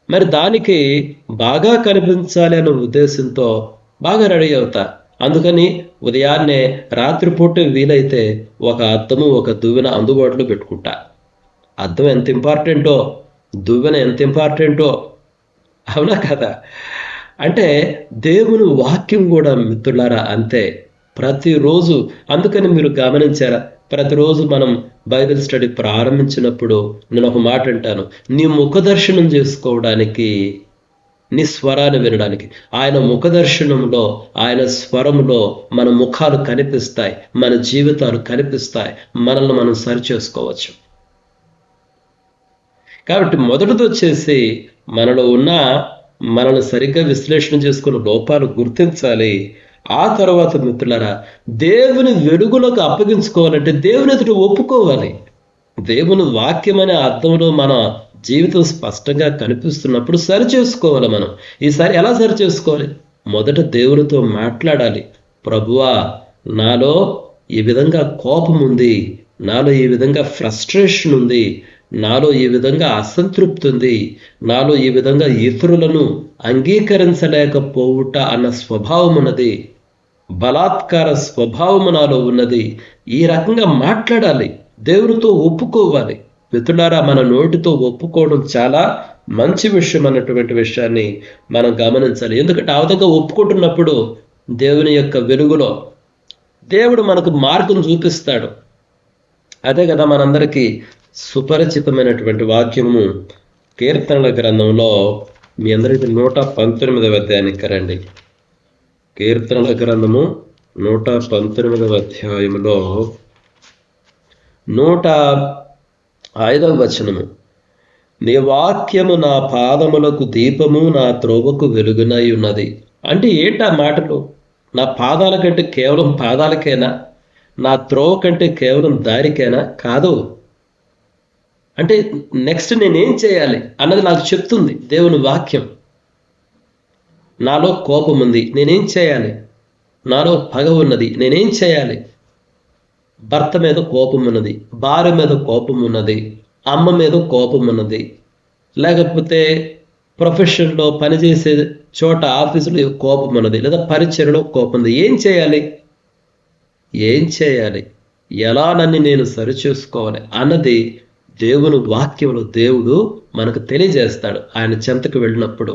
మరి దానికి బాగా కనిపించాలి అనే ఉద్దేశంతో బాగా రెడీ అవుతా. అందుకని ఉదయాన్నే రాత్రిపూట వీలైతే ఒక అద్దము ఒక దువ్వెన అందుబాటులో పెట్టుకుంటా. అద్దం ఎంత ఇంపార్టెంటో, దువ్వెన ఎంత ఇంపార్టెంటో, అవునా కదా? అంటే దేవుని వాక్యం కూడా మిత్రులారా అంతే. ప్రతిరోజు, అందుకని మీరు గమనించారా, ప్రతిరోజు మనం బైబిల్ స్టడీ ప్రారంభించినప్పుడు నేను ఒక మాట అంటాను, నీ ముఖ దర్శనం చేసుకోవడానికి, నీ స్వరాన్ని వినడానికి. ఆయన ముఖ దర్శనంలో, ఆయన స్వరంలో మన ముఖాలు కనిపిస్తాయి, మన జీవితాలు కనిపిస్తాయి, మనల్ని మనం సరిచేసుకోవచ్చు. కాబట్టి మొదటిది వచ్చేసి మనల్ని సరిగ్గా విశ్లేషణ చేసుకున్న లోపాలు గుర్తించాలి. ఆ తర్వాత మిత్రులారా, దేవుని వెలుగులోకి అప్పగించుకోవాలంటే దేవుని ఎదుట ఒప్పుకోవాలి. దేవుని వాక్యం అనే అర్థంలో మన జీవితం స్పష్టంగా కనిపిస్తున్నప్పుడు సరి చేసుకోవాలి. మనం ఈసారి ఎలా సరి చేసుకోవాలి? మొదట దేవునితో మాట్లాడాలి. ప్రభువా, నాలో ఈ విధంగా కోపం ఉంది, నాలో ఈ విధంగా ఫ్రస్ట్రేషన్ ఉంది, నాలో ఈ విధంగా అసంతృప్తి ఉంది, నాలో ఈ విధంగా ఇతరులను అంగీకరించలేకపోవుట అన్న స్వభావం ఉన్నది, బలాత్కార స్వభావము నాలో ఉన్నది. ఈ రకంగా మాట్లాడాలి, దేవునితో ఒప్పుకోవాలి. మిత్రులారా, మన నోటితో ఒప్పుకోవడం చాలా మంచి విషయం అన్నటువంటి విషయాన్ని మనం గమనించాలి. ఎందుకంటే ఆ విధంగా ఒప్పుకుంటున్నప్పుడు దేవుని యొక్క వెలుగులో దేవుడు మనకు మార్గం చూపిస్తాడు. అదే కదా మనందరికీ సుపరిచితమైనటువంటి వాక్యము కీర్తనల గ్రంథంలో. మీ అందరికీ 119వ అధ్యాయానికి రండి. కీర్తనల గ్రంథము 119వ అధ్యాయంలో 105వ వచనము, నీ వాక్యము నా పాదములకు దీపము, నా త్రోవకు వెలుగునై ఉన్నది. అంటే ఏంటా మాటలు? నా పాదాల కంటే కేవలం పాదాలకేనా? నా త్రోవ కంటే కేవలం దారికేనా? కాదు. అంటే నెక్స్ట్ నేనేం చేయాలి అన్నది నాకు చెప్తుంది దేవుని వాక్యం. నాలో కోపం ఉంది, నేనేం చేయాలి? నాలో పగ ఉన్నది, నేనేం చేయాలి? భర్త మీద కోపం ఉన్నది, భార్య మీద కోపం ఉన్నది, అమ్మ మీద కోపం ఉన్నది, లేకపోతే ప్రొఫెషన్లో పనిచేసే చోట ఆఫీసులో కోపం ఉన్నది, లేదా పరిచయలో కోపం ఉంది. ఏం చేయాలి? ఎలా నన్ను నేను సరిచేసుకోవాలి అన్నది దేవుని వాక్యంలో దేవుడు మనకు తెలియజేస్తాడు ఆయన చెంతకు వెళ్ళినప్పుడు.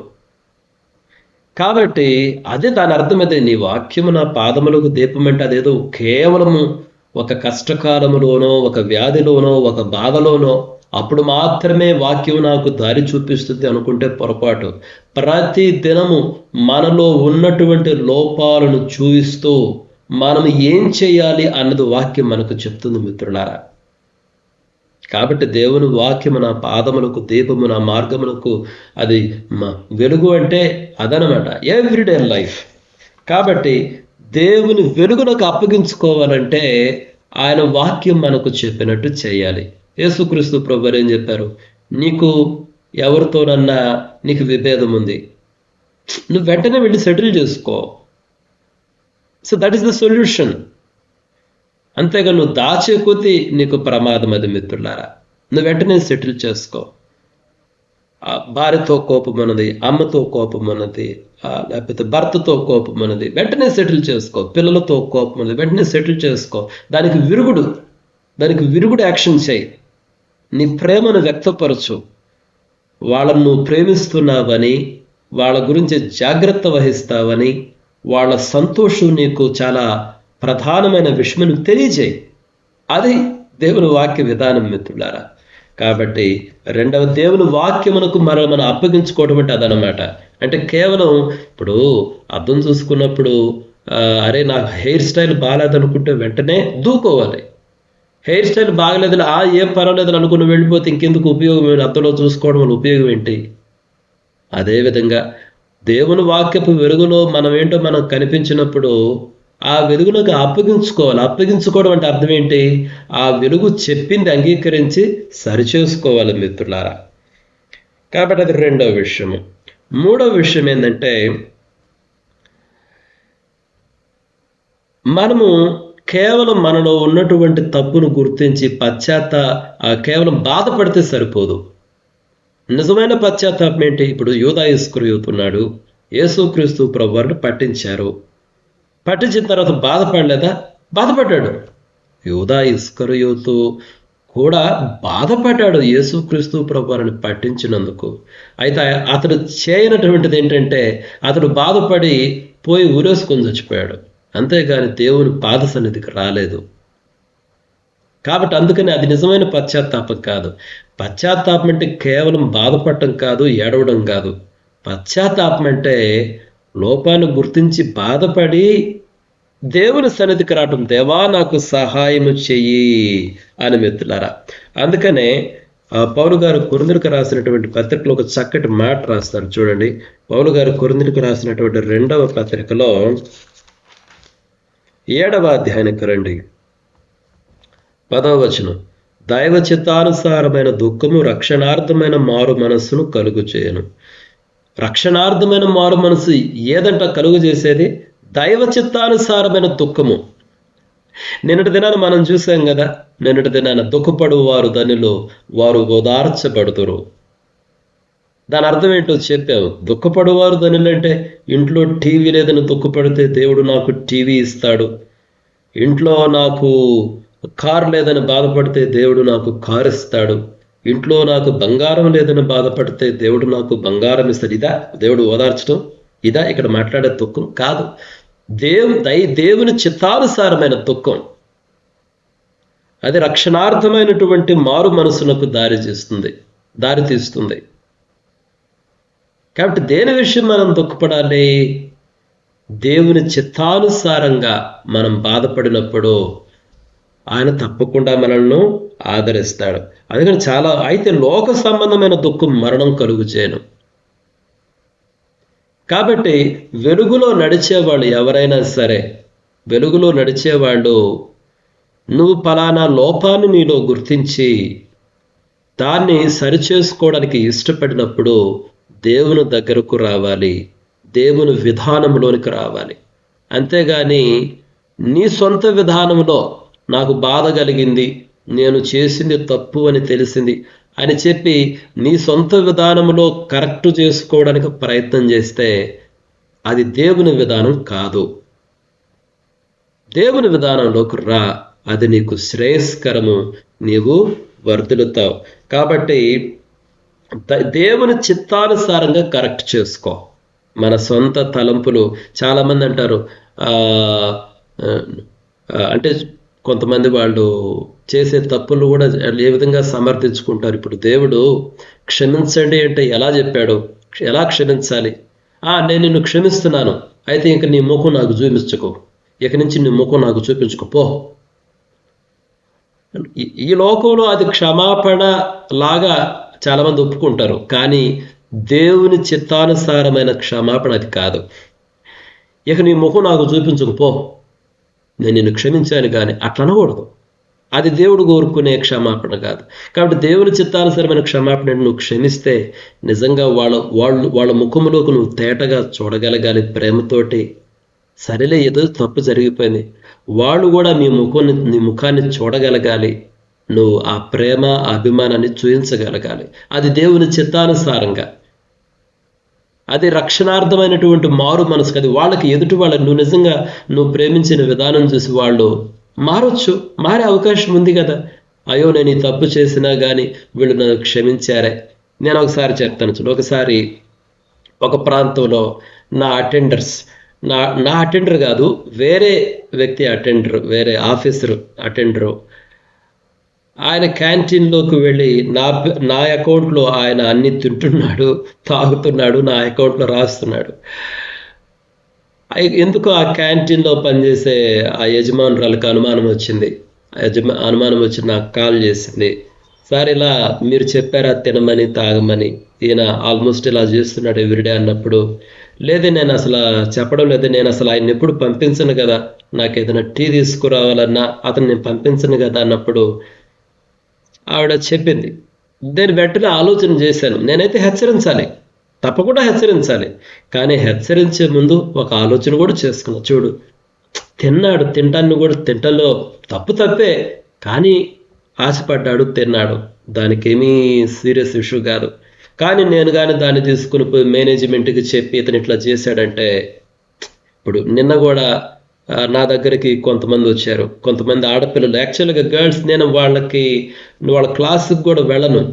కాబట్టి అదే దాని అర్థమైతే, నీ వాక్యము నా పాదములకు దీపం అంటే అదేదో కేవలము ఒక కష్టకాలములోనో, ఒక వ్యాధిలోనో, ఒక బాధలోనో అప్పుడు మాత్రమే వాక్యం నాకు దారి చూపిస్తుంది అనుకుంటే పొరపాటు. ప్రతి దినము మనలో ఉన్నటువంటి లోపాలను చూపిస్తూ మనం ఏం చేయాలి అన్నది వాక్యం మనకు చెప్తుంది మిత్రులారా. కాబట్టి దేవుని వాక్యము నా పాదములకు దీపము, నా మార్గములకు అది వెలుగు అంటే అదనమాట, ఎవ్రీడే లైఫ్. కాబట్టి దేవుని వెలుగులకు అప్పగించుకోవాలంటే ఆయన వాక్యం మనకు చెప్పినట్టు చేయాలి. యేసుక్రీస్తు ప్రభువు ఏం చెప్పారు? నీకు ఎవరితోనన్నా నీకు విభేదం ఉంది, నువ్వు వెంటనే వెళ్ళి సెటిల్ చేసుకో. So that is the solution. అంతేగా నువ్వు దాచే కొద్దీ నీకు ప్రమాదం. అది మిత్రులారా, నువ్వు వెంటనే సెటిల్ చేసుకో. భార్యతో కోపం ఉన్నది, అమ్మతో కోపం ఉన్నది, లేకపోతే భర్తతో కోపం ఉన్నది, వెంటనే సెటిల్ చేసుకో. పిల్లలతో కోపం ఉన్నది, వెంటనే సెటిల్ చేసుకో. దానికి విరుగుడు యాక్షన్ చేయి. నీ ప్రేమను వ్యక్తపరచు. వాళ్ళను నువ్వు ప్రేమిస్తున్నావని, వాళ్ళ గురించి జాగ్రత్త వహిస్తావని, వాళ్ళ సంతోషం నీకు చాలా ప్రధానమైన విషయం నువ్వు తెలియజేయి. అది దేవుని వాక్య విధానం మిత్రులారా. కాబట్టి రెండవ దేవుని వాక్యమునకు మనం అప్పగించుకోవడం అంటే అదనమాట. అంటే కేవలం ఇప్పుడు అర్థం చూసుకున్నప్పుడు అరే నాకు హెయిర్ స్టైల్ బాగాలేదనుకుంటే వెంటనే దూకోవాలి. హెయిర్ స్టైల్ బాగలేదు, ఏం పర్వాలేదు అనుకుని వెళ్ళిపోతే ఇంకెందుకు ఉపయోగం? అర్థంలో చూసుకోవడం వల్ల ఉపయోగం ఏంటి? అదేవిధంగా దేవుని వాక్యపు వెలుగులో మనం కనిపించినప్పుడు ఆ వెలుగులోకి అప్పగించుకోవాలి. అప్పగించుకోవడం అంటే అర్థం ఏంటి? ఆ వెలుగు చెప్పింది అంగీకరించి సరిచేసుకోవాలి మిత్రులారా. కాబట్టి అది రెండవ విషయము. మూడవ విషయం ఏంటంటే, మనము కేవలం మనలో ఉన్నటువంటి తప్పును గుర్తించి కేవలం బాధపడితే సరిపోదు. నిజమైన పశ్చాత్తాపం ఏంటి? ఇప్పుడు యూదా ఇస్కరియోతు ఉన్నాడు, యేసుక్రీస్తు ప్రభువారిని పట్టించారు. పట్టించిన తర్వాత బాధపడలేదా? బాధపడ్డాడు. యూదా ఇస్కరియోతు కూడా బాధపడ్డాడు యేసుక్రీస్తు ప్రభువారిని పట్టించినందుకు. అయితే అతడు చేయనటువంటిది ఏంటంటే అతడు బాధపడి పోయి ఊరేసుకొని చచ్చిపోయాడు, అంతేగాని దేవుని పాద సన్నిధికి రాలేదు. కాబట్టి అందుకని అది నిజమైన పశ్చాత్తాపం కాదు. పశ్చాత్తాపం అంటే కేవలం బాధపడటం కాదు, ఏడవడం కాదు. పశ్చాత్తాపం అంటే లోపాన్ని గుర్తించి బాధపడి దేవుని సన్నిధికి రావటం. దేవా నాకు సహాయము చెయ్యి అని మిత్రులారా. అందుకనే పౌలు గారు కొరింథీయులకు రాసినటువంటి పత్రికలో ఒక చక్కటి మాట రాస్తారు చూడండి. పౌలు గారు కొరింథీయులకు రాసినటువంటి 2వ పత్రికలో 7వ అధ్యాయానికి రండి. 10వ వచనం. దైవ చిత్తానుసారమైన దుఃఖము రక్షణార్థమైన మారు మనస్సును కలుగు చేయను. రక్షణార్థమైన మారు మనసు ఏదంట కలుగు చేసేది? దైవ చిత్తానుసారమైన దుఃఖము. నిన్నటి దినాన్ని మనం చూసాం కదా. నిన్నటి దినాన దుఃఖపడు వారు ధనిలో వారు ఓదార్చబడుతురు. దాని అర్థం ఏంటో చెప్పాము. దుఃఖపడువారు ధనులు అంటే ఇంట్లో టీవీ లేదని దుఃఖపడితే దేవుడు నాకు టీవీ ఇస్తాడు. ఇంట్లో నాకు కారు లేదని బాధపడితే దేవుడు నాకు కారు ఇస్తాడు. ఇంట్లో నాకు బంగారం లేదని బాధపడితే దేవుడు నాకు బంగారం ఇస్తాడు. ఇదా దేవుడు ఓదార్చడం? ఇదా ఇక్కడ మాట్లాడే దుఃఖం? కాదు. దేవుని చిత్తానుసారమైన దుఃఖం. అది రక్షణార్థమైనటువంటి మారు మనసునకు దారి తీస్తుంది. కాబట్టి దేని విషయం మనం దుఃఖపడాలి? దేవుని చిత్తానుసారంగా మనం బాధపడినప్పుడు ఆయన తప్పకుండా మనల్ని ఆదరిస్తాడు. అందుకని అయితే లోక సంబంధమైన దుఃఖం మరణం కలుగు చేయను. కాబట్టి వెలుగులో నడిచేవాళ్ళు ఎవరైనా సరే, వెలుగులో నడిచేవాళ్ళు నువ్వు ఫలానా లోపాన్ని నీలో గుర్తించి దాన్ని సరిచేసుకోవడానికి ఇష్టపడినప్పుడు దేవుని దగ్గరకు రావాలి, దేవుని విధానంలోనికి రావాలి. అంతేగాని నీ సొంత విధానంలో నాకు బాధ కలిగింది, నేను చేసింది తప్పు అని తెలిసింది అని చెప్పి నీ సొంత విధానంలో కరెక్ట్ చేసుకోవడానికి ప్రయత్నం చేస్తే అది దేవుని విధానం కాదు. దేవుని విధానంలోకి రా, అది నీకు శ్రేయస్కరము, నీవు వర్ధిల్లుతావు. కాబట్టి దేవుని చిత్తానుసారంగా కరెక్ట్ చేసుకో. మన సొంత తలంపులు. చాలామంది అంటారు అంటే కొంతమంది వాళ్ళు చేసే తప్పులు కూడా ఏ విధంగా సమర్థించుకుంటారు. ఇప్పుడు దేవుడు క్షమించండి అంటే ఎలా చెప్పాడు? ఎలా క్షమించాలి? నేను నిన్ను క్షమిస్తున్నాను, అయితే ఇంక నీ ముఖం నాకు చూపించుకో, ఇక నుంచి నీ ముఖం నాకు చూపించుకోపో. ఈ లోకంలో అది క్షమాపణ లాగా చాలామంది ఒప్పుకుంటారు, కానీ దేవుని చిత్తానుసారమైన క్షమాపణ అది కాదు. ఇక నీ ముఖం నాకు చూపించకపో, నేను నిన్ను క్షమించాను కానీ అట్లా అనకూడదు. అది దేవుడు కోరుకునే క్షమాపణ కాదు. కాబట్టి దేవుని చిత్తానుసారమైన క్షమాపణ నువ్వు క్షమిస్తే నిజంగా వాళ్ళ ముఖంలోకి నువ్వు తేటగా చూడగలగాలి, ప్రేమతోటి. సరేలే, ఏదో తప్పు జరిగిపోయింది, వాళ్ళు కూడా నీ ముఖాన్ని చూడగలగాలి. నువ్వు ఆ ప్రేమ, ఆ అభిమానాన్ని చూపించగలగాలి. అది దేవుని చిత్తానుసారంగా, అది రక్షణార్థమైనటువంటి మారు మనసు. అది వాళ్ళకి ఎదుటి వాళ్ళకి నువ్వు నిజంగా నువ్వు ప్రేమించిన విధానం చూసి వాళ్ళు మారొచ్చు, మారే అవకాశం ఉంది కదా. అయ్యో నేను ఈ తప్పు చేసినా కానీ వీళ్ళు నన్ను క్షమించారే. నేను ఒకసారి చెప్తాను చూడు. ఒకసారి ఒక ప్రాంతంలో నా అటెండర్ కాదు, వేరే వ్యక్తి అటెండర్, వేరే ఆఫీసర్ అటెండరు, ఆయన క్యాంటీన్లోకి వెళ్ళి నా అకౌంట్లో ఆయన అన్ని తింటున్నాడు, తాగుతున్నాడు, నా అకౌంట్లో రాస్తున్నాడు. ఎందుకు ఆ క్యాంటీన్లో పనిచేసే ఆ యజమానురాలకు అనుమానం వచ్చింది. అనుమానం వచ్చి నాకు కాల్ చేసింది, సార్ ఇలా మీరు చెప్పారా తినమని తాగమని, ఈయన ఆల్మోస్ట్ ఇలా చేస్తున్నాడు ఎవ్రీడే అన్నప్పుడు, లేదే నేను అసలు చెప్పడం లేదు, నేను అసలు ఆయన ఎప్పుడు పంపించను కదా, నాకు ఏదైనా టీ తీసుకురావాలన్నా అతను నేను పంపించను కదా అన్నప్పుడు ఆవిడ చెప్పింది. నేను వెంటనే ఆలోచన చేశాను, నేనైతే హెచ్చరించాలి, తప్పకుండా హెచ్చరించాలి, కానీ హెచ్చరించే ముందు ఒక ఆలోచన కూడా చేసుకున్నా. చూడు, తిన్నాడు, తింటాన్ని కూడా తింటలో తప్పే, కానీ ఆశపడ్డాడు, తిన్నాడు. దానికి ఏమీ సీరియస్ ఇష్యూ కాదు. కానీ నేను కానీ దాన్ని తీసుకుని పోయి మేనేజ్మెంట్కి చెప్పి ఇతను ఇట్లా చేశాడంటే, ఇప్పుడు నిన్న కూడా నా దగ్గరికి కొంతమంది వచ్చారు, కొంతమంది ఆడపిల్లలు. యాక్చువల్గా గర్ల్స్, నేను వాళ్ళ క్లాసుకి కూడా వెళ్ళను,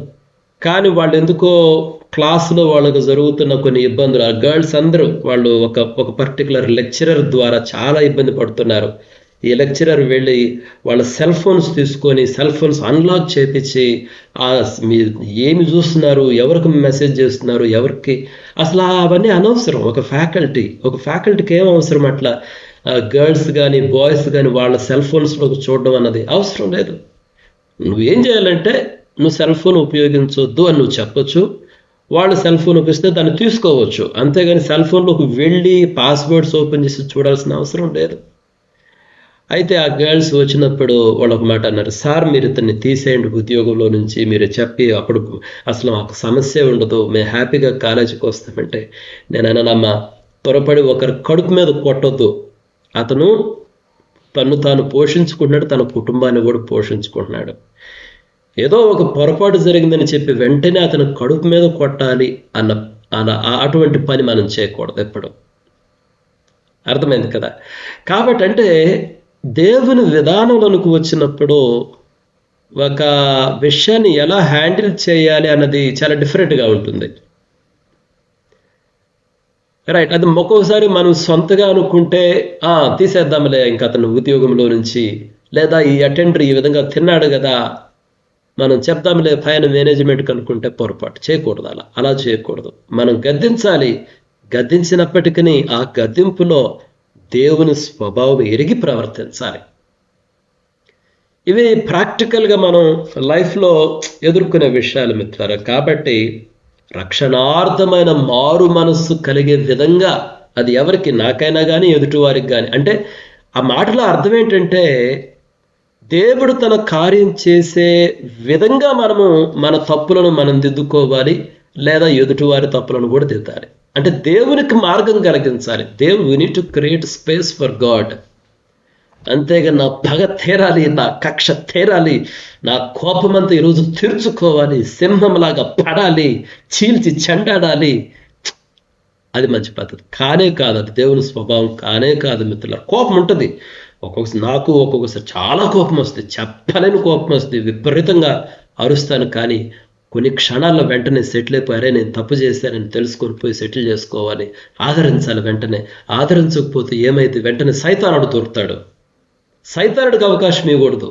కానీ వాళ్ళు ఎందుకో క్లాసులో వాళ్ళకు జరుగుతున్న కొన్ని ఇబ్బందులు, ఆ గర్ల్స్ అందరూ వాళ్ళు ఒక పర్టికులర్ లెక్చరర్ ద్వారా చాలా ఇబ్బంది పడుతున్నారు. ఈ లెక్చరర్ వెళ్ళి వాళ్ళ సెల్ ఫోన్స్ తీసుకొని సెల్ ఫోన్స్ అన్లాక్ చేపించి ఏమి చూస్తున్నారు, ఎవరికి మెసేజ్ చేస్తున్నారు, ఎవరికి అసలు అవన్నీ అనవసరం. ఒక ఫ్యాకల్టీకి ఏం అవసరం అట్లా గర్ల్స్ కానీ బాయ్స్ కానీ వాళ్ళ సెల్ ఫోన్స్లోకి చూడడం అన్నది అవసరం లేదు. నువ్వేం చేయాలంటే, నువ్వు సెల్ ఫోన్ ఉపయోగించొద్దు అని నువ్వు చెప్పొచ్చు, వాళ్ళు సెల్ ఫోన్ ఉపయోగిస్తే దాన్ని తీసుకోవచ్చు. అంతేగాని సెల్ ఫోన్లోకి వెళ్ళి పాస్వర్డ్స్ ఓపెన్ చేసి చూడాల్సిన అవసరం లేదు. అయితే ఆ గర్ల్స్ వచ్చినప్పుడు వాళ్ళు ఒక మాట అన్నారు, సార్ మీరు ఇతన్ని తీసేయండి ఉద్యోగంలో నుంచి, మీరు చెప్పి అప్పుడు అసలు మాకు సమస్య ఉండదు, మేము హ్యాపీగా కాలేజీకి వస్తామంటే నేను అన్నానమ్మా, త్వరపడి ఒకరి కడుపు మీద కొట్టొద్దు. అతను తను తాను పోషించుకుంటున్నాడు, తన కుటుంబాన్ని కూడా పోషించుకుంటున్నాడు. ఏదో ఒక పొరపాటు జరిగిందని చెప్పి వెంటనే అతను కడుపు మీద కొట్టాలి అన్న అటువంటి పని మనం చేయకూడదు ఎప్పుడు. అర్థమైంది కదా? కాబట్టి అంటే దేవుని విధానంలోనికి వచ్చినప్పుడు ఒక విషయాన్ని ఎలా హ్యాండిల్ చేయాలి అన్నది చాలా డిఫరెంట్గా ఉంటుంది. రైట్, అది ఒక్కొక్కసారి మనం సొంతగా అనుకుంటే తీసేద్దాంలే ఇంకా అతను ఉద్యోగంలో నుంచి, లేదా ఈ అటెండర్ ఈ విధంగా తిన్నాడు కదా మనం చెప్దాంలే పైన మేనేజ్మెంట్కి అనుకుంటే పొరపాటు. చేయకూడదు, అలా చేయకూడదు. మనం గద్దించాలి. గద్దించినప్పటికీ ఆ గద్దింపులో దేవుని స్వభావం ఎరిగి ప్రవర్తించాలి. ఇవి ప్రాక్టికల్గా మనం లైఫ్లో ఎదుర్కొనే విషయాలు మిత్రులారా. కాబట్టి రక్షణార్థమైన మారు మనస్సు కలిగే విధంగా, అది ఎవరికి, నాకైనా కానీ ఎదుటివారికి కానీ, అంటే ఆ మాటలో అర్థం ఏంటంటే, దేవుడు తన కార్యం చేసే విధంగా మనము మన తప్పులను మనం దిద్దుకోవాలి, లేదా ఎదుటివారి తప్పులను కూడా దిద్దాలి. అంటే దేవునికి మార్గం కలిగించాలి. We need to create space for God. అంతేగా నా పగ తీరాలి, నా కక్ష తీరాలి, నా కోపమంతా ఈరోజు తీర్చుకోవాలి, సింహంలాగా పడాలి, చీల్చి చెండాడాలి, అది మంచి పద్ధతి కానే కాదు. అది దేవుని స్వభావం కానే కాదు మిత్రులారా. కోపం ఉంటుంది, ఒక్కొక్కసారి చాలా కోపం వస్తుంది, చెప్పలేని కోపం వస్తుంది, విపరీతంగా అరుస్తాను. కానీ కొన్ని క్షణాల్లో వెంటనే సెటిల్ అయిపోయారే, నేను తప్పు చేశానని తెలుసుకొని పోయి సెటిల్ చేసుకోవాలి, ఆదరించాలి. వెంటనే ఆదరించకపోతే ఏమైతే, వెంటనే సైతానుడు దొరుకుతాడు. సైతానుడికి అవకాశం ఇవ్వకూడదు.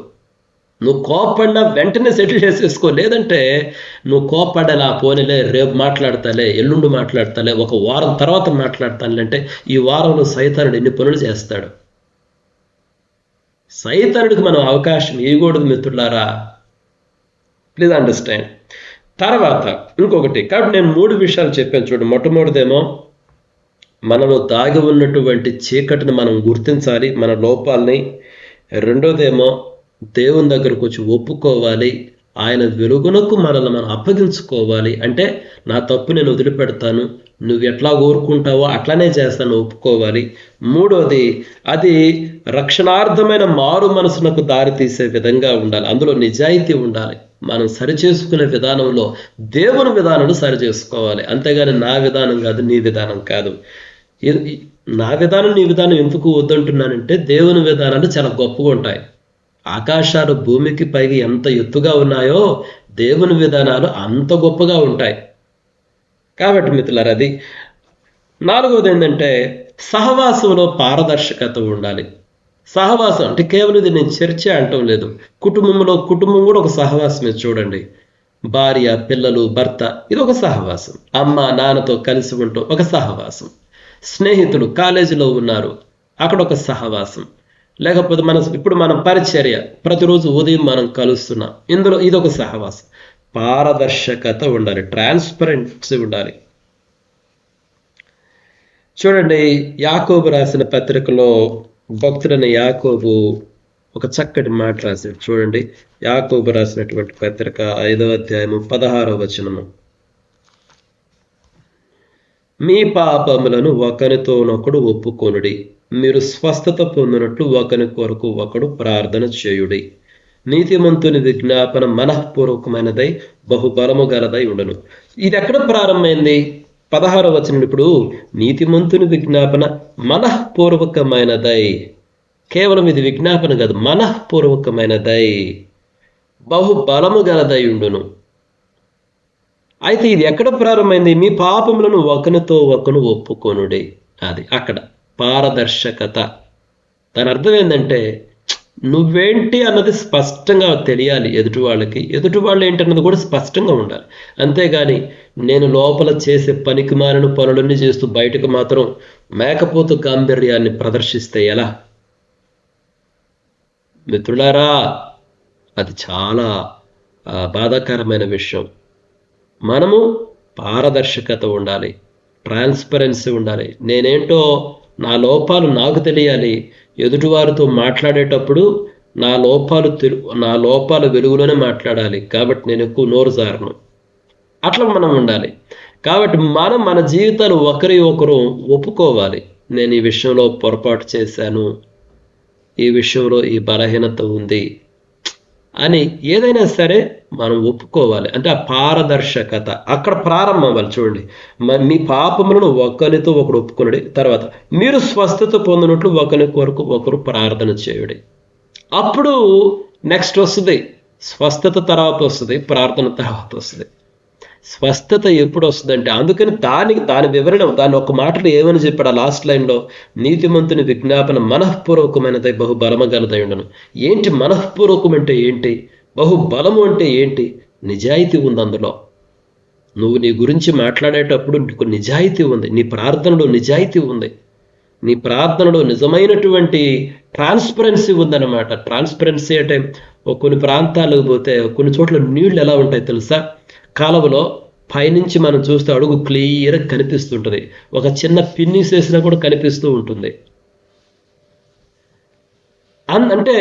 నువ్వు కోపడినా వెంటనే సెటిల్ చేసేసుకో. లేదంటే నువ్వు కోపడ్డలా, పోనీలే రేపు మాట్లాడతాలే, ఎల్లుండి మాట్లాడతాలే, ఒక వారం తర్వాత మాట్లాడతానులే అంటే ఈ వారంలో సైతానుడు ఎన్ని పనులు చేస్తాడు. సైతానుడికి మనం అవకాశం ఇవ్వకూడదు మిత్రులారా. Please understand. తర్వాత ఇంకొకటి, కాబట్టి నేను 3 విషయాలు చెప్పాను చూడండి. మొట్టమొదటిదేమో మనలో దాగి ఉన్నటువంటి చీకటిని మనం గుర్తించాలి, మన లోపాలని. రెండోదేమో దేవుని దగ్గరకు వచ్చి ఒప్పుకోవాలి, ఆయన వెలుగునకు మనల్ని మనం అప్పగించుకోవాలి. అంటే నా తప్పు నేను వదిలిపెడతాను, నువ్వు ఎట్లా కోరుకుంటావో అట్లానే చేస్తాను ఒప్పుకోవాలి. మూడోది, అది రక్షణార్థమైన మారు మనసునకు దారి తీసే విధంగా ఉండాలి, అందులో నిజాయితీ ఉండాలి. మనం సరిచేసుకునే విధానంలో దేవుని విధానాన్ని సరిచేసుకోవాలి. అంతేగాని నా విధానం కాదు, నీ విధానం కాదు. నా విధానం నీ విధానం ఎందుకు వద్దంటున్నానంటే, దేవుని విధానాలు చాలా గొప్పగా ఉంటాయి. ఆకాశాలు భూమికి పైకి ఎంత ఎత్తుగా ఉన్నాయో దేవుని విధానాలు అంత గొప్పగా ఉంటాయి. కాబట్టి మిత్రులారా, అది 4వది ఏంటంటే సహవాసంలో పారదర్శకత ఉండాలి. సహవాసం అంటే కేవలం ఇది నేను చర్చ అంటం లేదు. కుటుంబం కూడా ఒక సహవాసమే. చూడండి, భార్య, పిల్లలు, భర్త, ఇది ఒక సహవాసం. అమ్మ నాన్నతో కలిసి ఉండటం ఒక సహవాసం. స్నేహితులు కాలేజీలో ఉన్నారు, అక్కడ ఒక సహవాసం. లేకపోతే ఇప్పుడు మన పరిచర్య, ప్రతిరోజు ఉదయం మనం కలుస్తున్నాం, ఇందులో ఇదొక సహవాసం. పారదర్శకత ఉండాలి, ట్రాన్స్పరెన్సీ ఉండాలి. చూడండి, యాకోబు రాసిన పత్రికలో భక్తుడైన యాకోబు ఒక చక్కటి మాట రాశాడు. చూడండి, యాకోబు రాసినటువంటి పత్రిక 5వ అధ్యాయము 16వ వచనము. మీ పాపములను ఒకరితోనొకడు ఒప్పుకొనుడి, మీరు స్వస్థత పొందినట్లు ఒకరి కొరకు ఒకడు ప్రార్థన చేయుడి. నీతిమంతుని విజ్ఞాపన మనఃపూర్వకమైనదై బహుబలము గలదై ఉండను. ఇది ఎక్కడ ప్రారంభమైంది? 16వ వచనం. ఇప్పుడు నీతిమంతుని విజ్ఞాపన మనఃపూర్వకమైనదై, కేవలం ఇది విజ్ఞాపన కాదు, మనఃపూర్వకమైనదై బహుబలము గలదై ఉండును. అయితే ఇది ఎక్కడ ప్రారంభమైంది? మీ పాపములను ఒకనితో ఒకను ఒప్పుకొనుడి. అది అక్కడ పారదర్శకత. దాని అర్థం ఏంటంటే నువ్వేంటి అన్నది స్పష్టంగా తెలియాలి ఎదుటి వాళ్ళకి, ఎదుటి వాళ్ళు ఏంటన్నది కూడా స్పష్టంగా ఉండాలి. అంతేగాని నేను లోపల చేసే పనికిమాలిన పనులన్నీ చేస్తూ బయటకు మాత్రం మేకపోతు గాంభీర్యాన్ని ప్రదర్శిస్తే ఎలా? మిత్రులారా, అది చాలా బాధాకరమైన విషయం. మనము పారదర్శకత ఉండాలి, ట్రాన్స్పరెన్సీ ఉండాలి. నేనేంటో నా లోపాలు నాకు తెలియాలి. ఎదుటివారితో మాట్లాడేటప్పుడు నా లోపాల వెలుగులోనే మాట్లాడాలి. కాబట్టి నేను ఎక్కువ నోరు జారను. అట్లా మనం ఉండాలి. కాబట్టి మనం మన జీవితాలు ఒకరి ఒకరు ఒప్పుకోవాలి. నేను ఈ విషయంలో పొరపాటు చేశాను, ఈ విషయంలో ఈ బలహీనత ఉంది అని ఏదైనా సరే మనం ఒప్పుకోవాలి. అంటే ఆ పారదర్శకత అక్కడ ప్రారంభం అవ్వాలి. చూడండి, మీ పాపములను ఒకరితో ఒకరు ఒప్పుకొనుడి. తర్వాత మీరు స్వస్థత పొందినట్లు ఒకరి కొరకు ఒకరు ప్రార్థన చేయుడి. అప్పుడు నెక్స్ట్ వస్తుంది స్వస్థత, తర్వాత వస్తుంది ప్రార్థన, తర్వాత వస్తుంది స్వస్థత. ఎప్పుడు వస్తుందంటే, అందుకని దాని వివరణ, దాని ఒక మాటలో ఏమని చెప్పాడు ఆ లాస్ట్ లైన్లో? నీతిమంతుని విజ్ఞాపన మనఃపూర్వకమైనదై బహుబలము గలదై ఉండను. ఏంటి మనఃపూర్వకం అంటే ఏంటి? బహుబలము అంటే ఏంటి? నిజాయితీ ఉంది అందులో. నువ్వు నీ గురించి మాట్లాడేటప్పుడు నీకు నిజాయితీ ఉంది, నీ ప్రార్థనలో నిజాయితీ ఉంది, నీ ప్రార్థనలో నిజమైనటువంటి ట్రాన్స్పరెన్సీ ఉందన్నమాట. ట్రాన్స్పరెన్సీ అంటే కొన్ని ప్రాంతాలకు పోతే కొన్ని చోట్ల నీళ్లు ఎలా ఉంటాయి తెలుసా? కాలువలో పైనుంచి మనం చూస్తే అడుగు క్లియర్గా కనిపిస్తుంటుంది, ఒక చిన్న పిన్నిస్ వేసినా కూడా కనిపిస్తూ ఉంటుంది. అంటే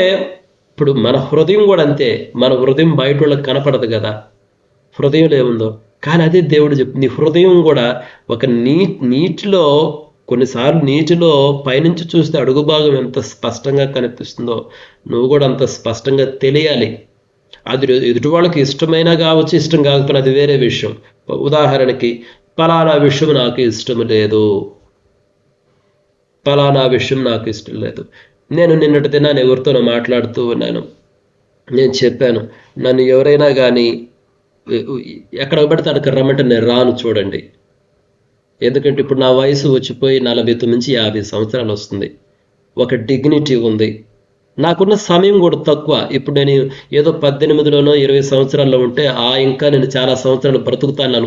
ఇప్పుడు మన హృదయం కూడా అంతే. మన హృదయం బయట వాళ్ళకి కనపడదు కదా, హృదయంలో ఏముందో. కానీ అదే దేవుడు చెప్తుంది, నీ హృదయం కూడా ఒక నీటిలో, కొన్నిసార్లు నీటిలో పైనుంచి చూస్తే అడుగు భాగం ఎంత స్పష్టంగా కనిపిస్తుందో నువ్వు కూడా అంత స్పష్టంగా తెలియాలి. అది ఎదుటి వాళ్ళకి ఇష్టమైనా కావచ్చు, ఇష్టం కాకపోయినా అది వేరే విషయం. ఉదాహరణకి, పలానా విషయం నాకు ఇష్టం లేదు, పలానా విషయం నాకు ఇష్టం లేదు. నేను నిన్నటి దినాన్ని ఎవరితోనో మాట్లాడుతూ ఉన్నాను. నేను చెప్పాను, నన్ను ఎవరైనా కానీ ఎక్కడ పడితే అక్కడికి రమ్మంటే నేను రాను. చూడండి, ఎందుకంటే ఇప్పుడు నా వయసు వచ్చిపోయి 49 నుంచి 50 సంవత్సరాలు వస్తుంది. ఒక డిగ్నిటీ ఉంది, నాకున్న సమయం కూడా తక్కువ. ఇప్పుడు నేను ఏదో 18లోనో 20 సంవత్సరాల్లో ఉంటే ఇంకా నేను చాలా సంవత్సరాలు బ్రతుకుతాను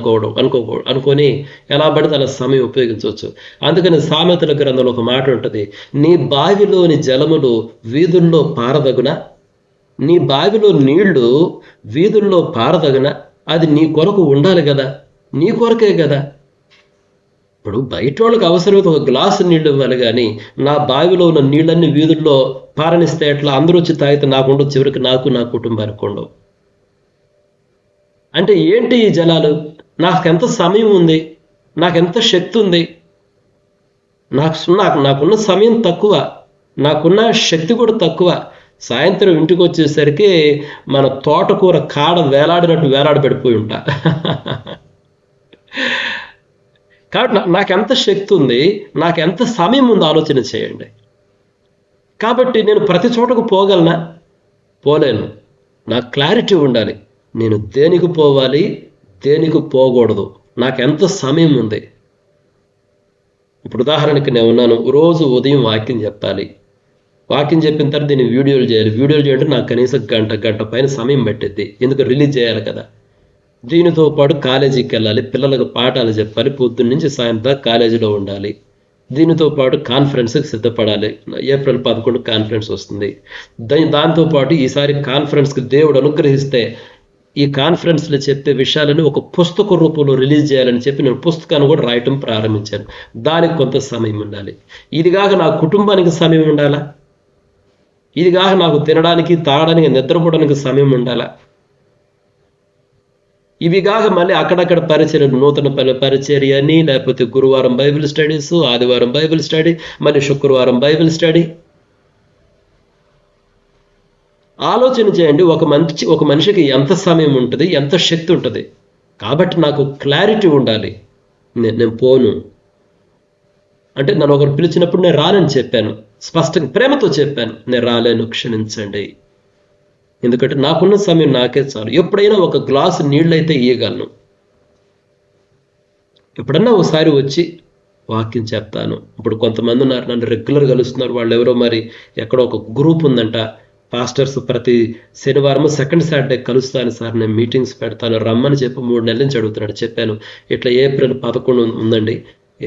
అనుకొని ఎలా పడితే అలా సమయం ఉపయోగించవచ్చు. అందుకని సామెతల గ్రంథంలో ఒక మాట ఉంటుంది, నీ బావిలోని జలములు వీధుల్లో పారదగున, నీ బావిలో నీళ్లు వీధుల్లో పారదగున. అది నీ కొరకు ఉండాలి కదా, నీ కొరకే కదా. ఇప్పుడు బయట వాళ్ళకి అవసరమైతే ఒక గ్లాసు నీళ్ళు ఇవ్వాలి, కానీ నా బావిలో ఉన్న నీళ్ళన్నీ వీధుల్లో పారనిస్తే ఎట్లా? అందరూ వచ్చి తాగితే నాకుండవు, చివరికి నాకు నా కుటుంబానికి ఉండవు. అంటే ఏంటి ఈ జలాలు? నాకెంత సమయం ఉంది, నాకెంత శక్తి ఉంది. నాకున్న సమయం తక్కువ, నాకున్న శక్తి కూడా తక్కువ. సాయంత్రం ఇంటికి వచ్చేసరికి మన తోటకూర కాడ వేలాడినట్టు వేలాడబడిపోయి ఉంటా. కాబట్టి నాకెంత శక్తి ఉంది, నాకెంత సమయం ఉందో ఆలోచన చేయండి. కాబట్టి నేను ప్రతి చోటకు పోగలనా? పోలేను. నాకు క్లారిటీ ఉండాలి, నేను దేనికి పోవాలి, దేనికి పోకూడదు, నాకెంత సమయం ఉంది. ఇప్పుడు ఉదాహరణకి నేను ఉన్నాను, రోజు ఉదయం వాక్యం చెప్పాలి. వాక్యం చెప్పిన తర్వాత దీన్ని వీడియోలు చేయాలి. వీడియోలు చేయాలంటే నాకు కనీసం గంట పైన సమయం పట్టిద్ది, ఎందుకు రిలీజ్ చేయాలి కదా. దీనితో పాటు కాలేజీకి వెళ్ళాలి, పిల్లలకు పాఠాలు చెప్పాలి, పొద్దున్న నుంచి సాయంత్రం కాలేజీలో ఉండాలి. దీనితో పాటు కాన్ఫరెన్స్కి సిద్ధపడాలి. ఏప్రిల్ 11 కాన్ఫరెన్స్ వస్తుంది. దాంతోపాటు ఈసారి కాన్ఫరెన్స్కి దేవుడు అనుగ్రహిస్తే ఈ కాన్ఫరెన్స్లో చెప్పే విషయాలను ఒక పుస్తక రూపంలో రిలీజ్ చేయాలని చెప్పి నేను పుస్తకాన్ని కూడా రాయటం ప్రారంభించాను. దానికి కొంత సమయం ఉండాలి. ఇదిగాక నా కుటుంబానికి సమయం ఉండాలా? ఇదిగాక నాకు తినడానికి, తాగడానికి, నిద్రపోవడానికి సమయం ఉండాలా? ఇవి కాక మళ్ళీ అక్కడక్కడ పరిచర్యలు, నూతన పరిచర్య అని, లేకపోతే గురువారం బైబిల్ స్టడీస్, ఆదివారం బైబిల్ స్టడీ, మళ్ళీ శుక్రవారం బైబిల్ స్టడీ. ఆలోచన చేయండి, ఒక మనిషికి ఎంత సమయం ఉంటుంది, ఎంత శక్తి ఉంటుంది. కాబట్టి నాకు క్లారిటీ ఉండాలి. నేను పోను అంటే నన్ను ఒకరు పిలిచినప్పుడు నేను రానని చెప్పాను, స్పష్టంగా ప్రేమతో చెప్పాను, నేను రాలేను, క్షమించండి. ఎందుకంటే నాకున్న సమయం నాకే చాలు. ఎప్పుడైనా ఒక గ్లాసు నీళ్ళైతే ఇయ్యగలను. ఎప్పుడన్నా ఒకసారి వచ్చి వాక్యం చెప్తాను. ఇప్పుడు కొంతమంది ఉన్నారు, నన్ను రెగ్యులర్ కలుస్తున్నారు. వాళ్ళు ఎవరో మరి ఎక్కడో ఒక గ్రూప్ ఉందంట, పాస్టర్స్ ప్రతి శనివారం సెకండ్ సాటర్డే కలుస్తాను సార్, నేను మీటింగ్స్ పెడతాను, రమ్మని చెప్పి 3 నెలల నుంచి అడుగుతున్నాడు. చెప్పాను, ఇట్లా ఏప్రిల్ 11 ఉందండి,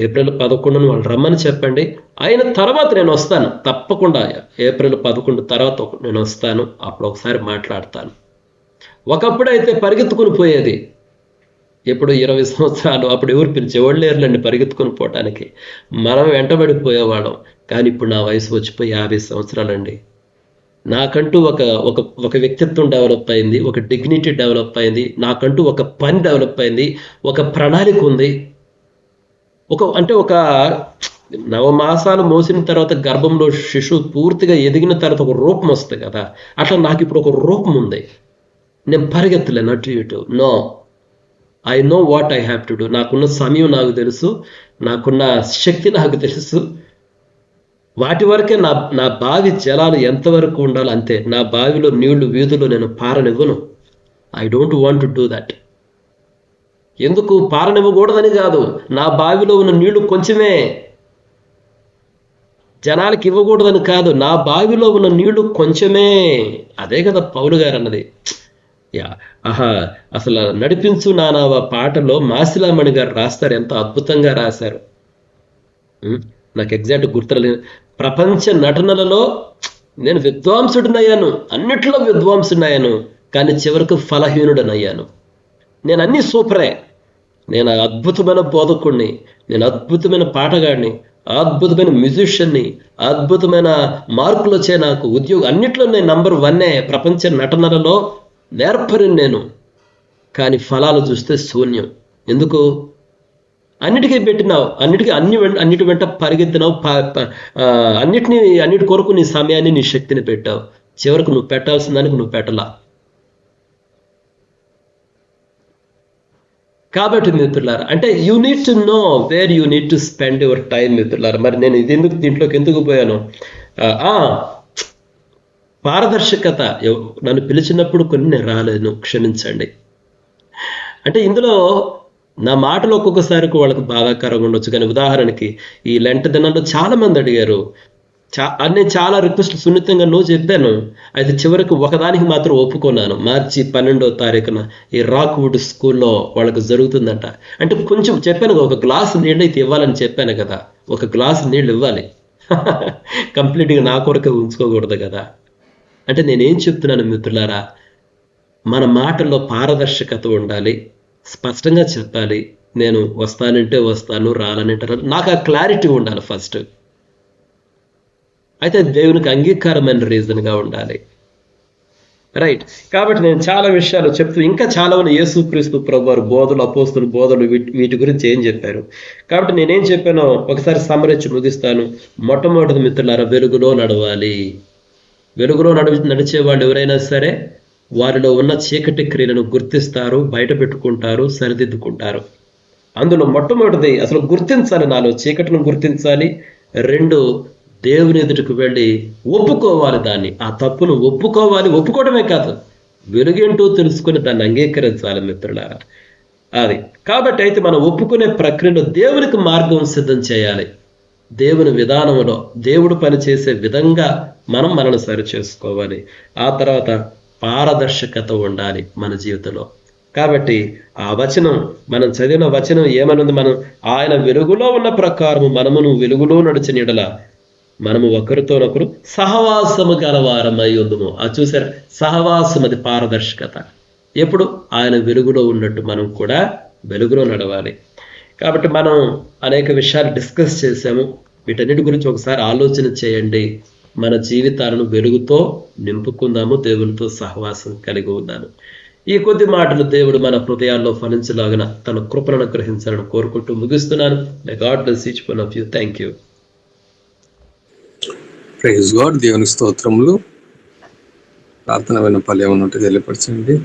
ఏప్రిల్ 11 వాళ్ళు రమ్మని చెప్పండి, అయిన తర్వాత నేను వస్తాను తప్పకుండా. ఏప్రిల్ 11 తర్వాత నేను వస్తాను, అప్పుడు ఒకసారి మాట్లాడతాను. ఒకప్పుడైతే పరిగెత్తుకుని పోయేది, ఎప్పుడు 20 సంవత్సరాలు, అప్పుడు ఎవరు పిలిచేవాళ్ళు లేరులండి పరిగెత్తుకుని పోవటానికి, మనం వెంటబడిపోయేవాళ్ళం. కానీ ఇప్పుడు నా వయసు వచ్చిపోయి 50 సంవత్సరాలండి. నాకంటూ ఒక వ్యక్తిత్వం డెవలప్ అయింది, ఒక డిగ్నిటీ డెవలప్ అయింది, నాకంటూ ఒక పని డెవలప్ అయింది, ఒక ప్రణాళిక ఉంది. ఒక 9 మాసాలు మోసిన తర్వాత గర్భంలో శిశువు పూర్తిగా ఎదిగిన తర్వాత ఒక రూపం వస్తుంది కదా, అట్లా నాకు ఇప్పుడు ఒక రూపం ఉంది. నేను పరిగెత్తలేను అటు ఇటు. No, I know what I have to do. నాకున్న సమయం నాకు తెలుసు, నాకున్న శక్తి నాకు తెలుసు. వాటి వరకే నా బావి జలాలు ఎంతవరకు ఉండాలో అంతే. నా బావిలో నీళ్లు వీధులు నేను పారనివ్వను. I don't want to do that. ఎందుకు పారనివ్వకూడదని కాదు, నా బావిలో ఉన్న నీళ్లు కొంచెమే, జనాలకి ఇవ్వకూడదని కాదు, నా బావిలో ఉన్న నీళ్లు కొంచెమే. అదే కదా పౌలు గారు అన్నది. అసలు నడిపించు నానావా పాటలో మాసిలామణి గారు రాస్తారు, ఎంత అద్భుతంగా రాశారు. నాకు ఎగ్జాక్ట్ గుర్తులేదు. ప్రపంచ నటనలలో నేను విద్వాంసుడినయ్యాను, అన్నిట్లో విద్వాంసుడినయ్యాను, కానీ చివరకు ఫలహీనుడనయ్యాను. నేను అన్నీ సూపరే, నేను అద్భుతమైన బోధకుడిని, నేను అద్భుతమైన పాటగాడిని, అద్భుతమైన మ్యూజిషియన్ని, అద్భుతమైన మార్కులు వచ్చే నాకు ఉద్యోగం, అన్నిట్లో నేను నంబర్ 1 ప్రపంచ నటనలలో నేర్పరిని నేను. కానీ ఫలాలు చూస్తే శూన్యం. ఎందుకు? అన్నిటికీ పెట్టినావు, అన్నిటి వెంట పరిగెత్తినావు, అన్నిటి కొరకు నీ సమయాన్ని నీ శక్తిని పెట్టావు, చివరకు నువ్వు పెట్టాల్సిన దానికి నువ్వు పెట్టలా. కాబట్టి మిత్రులారా, అంటే you need to know where you need to spend your time మిత్రులారా. మరి నేను దీంట్లోకి ఎందుకు పోయాను? పారదర్శకత. నన్ను పిలిచినప్పుడు కొన్ని నేను రాలేను, క్షమించండి. అంటే ఇందులో నా మాటలు ఒక్కొక్కసారి వాళ్ళకి బాధాకరంగా ఉండొచ్చు. కానీ ఉదాహరణకి ఈ లెంట దినాల్లో చాలా మంది అడిగారు, నేను చాలా రిక్వెస్ట్ సున్నితంగా చెప్పాను. అయితే చివరికి ఒకదానికి మాత్రం ఒప్పుకున్నాను. మార్చి 12వ తారీఖున ఈ రాక్వుడ్ స్కూల్లో వాళ్ళకి జరుగుతుందంట. అంటే కొంచెం చెప్పాను, ఒక గ్లాసు నీళ్ళు అయితే ఇవ్వాలని చెప్పాను కదా, ఒక గ్లాసు నీళ్ళు ఇవ్వాలి, కంప్లీట్గా నా కొరకే ఉంచుకోకూడదు కదా. అంటే నేనేం చెప్తున్నాను మిత్రులారా, మన మాటల్లో పారదర్శకత ఉండాలి, స్పష్టంగా చెప్పాలి. నేను వస్తానంటే వస్తాను, రాలనంటే రాను, నాకు ఆ క్లారిటీ ఉండాలి ఫస్ట్. అయితే దేవునికి అంగీకారమైన రీజన్గా ఉండాలి, రైట్. కాబట్టి నేను చాలా విషయాలు చెప్తూ ఇంకా చాలా మంది యేసుక్రీస్తు ప్రభువారు బోధలు, అపోస్తుల బోధలు, వీటి గురించి ఏం చెప్పారు. కాబట్టి నేనేం చెప్పానో ఒకసారి సమరించి ముగిస్తాను. మొట్టమొదటి మిత్రులారా, వెలుగులో నడవాలి. వెలుగులో నడిచే వాళ్ళు ఎవరైనా సరే వారిలో ఉన్న చీకటి క్రియలను గుర్తిస్తారు, బయట పెట్టుకుంటారు, సరిదిద్దుకుంటారు. అందులో మొట్టమొదటిది అసలు గుర్తించాలి, నాలో చీకటిని గుర్తించాలి. 2, దేవుని ఎదుటికి వెళ్ళి ఒప్పుకోవాలి, దాన్ని ఆ తప్పును ఒప్పుకోవాలి. ఒప్పుకోవడమే కాదు, వెలుగేంటో తెలుసుకుని దాన్ని అంగీకరించాలి మిత్రులారా. అది కాబట్టి అయితే మనం ఒప్పుకునే ప్రక్రియలో దేవునికి మార్గం సిద్ధం చేయాలి. దేవుని విధానంలో దేవుడు పనిచేసే విధంగా మనల్ని సరి చేసుకోవాలి. ఆ తర్వాత పారదర్శకత ఉండాలి మన జీవితంలో. కాబట్టి ఆ వచనం, మనం చదివిన వచనం ఏమనుంది? ఆయన వెలుగులో ఉన్న ప్రకారము మనమును వెలుగులో నడిచిన యెడల మనము ఒకరితోనొకరు సహవాసము గలవారమై ఉందుము. అది చూసారా, సహవాసం, అది పారదర్శకత. ఎప్పుడు ఆయన వెలుగులో ఉన్నట్టు మనం కూడా వెలుగులో నడవాలి. కాబట్టి మనం అనేక విషయాలు డిస్కస్ చేసాము. వీటన్నిటి గురించి ఒకసారి ఆలోచన చేయండి. మన జీవితాలను వెలుగుతో నింపుకుందాము, దేవునితో సహవాసం కలిగి ఉందాము. ఈ కొద్ది మాటలు దేవుడు మన హృదయాల్లో ఫలించలాగిన తన కృపను అనుగ్రహించాలని కోరుకుంటూ ముగిస్తున్నాను. May God bless each one of you. Thank you. Praise God. దేవుని స్తోత్రములు. ప్రార్థన విన్నపాలు ఏమైనా ఉంటే తెలియపరచండి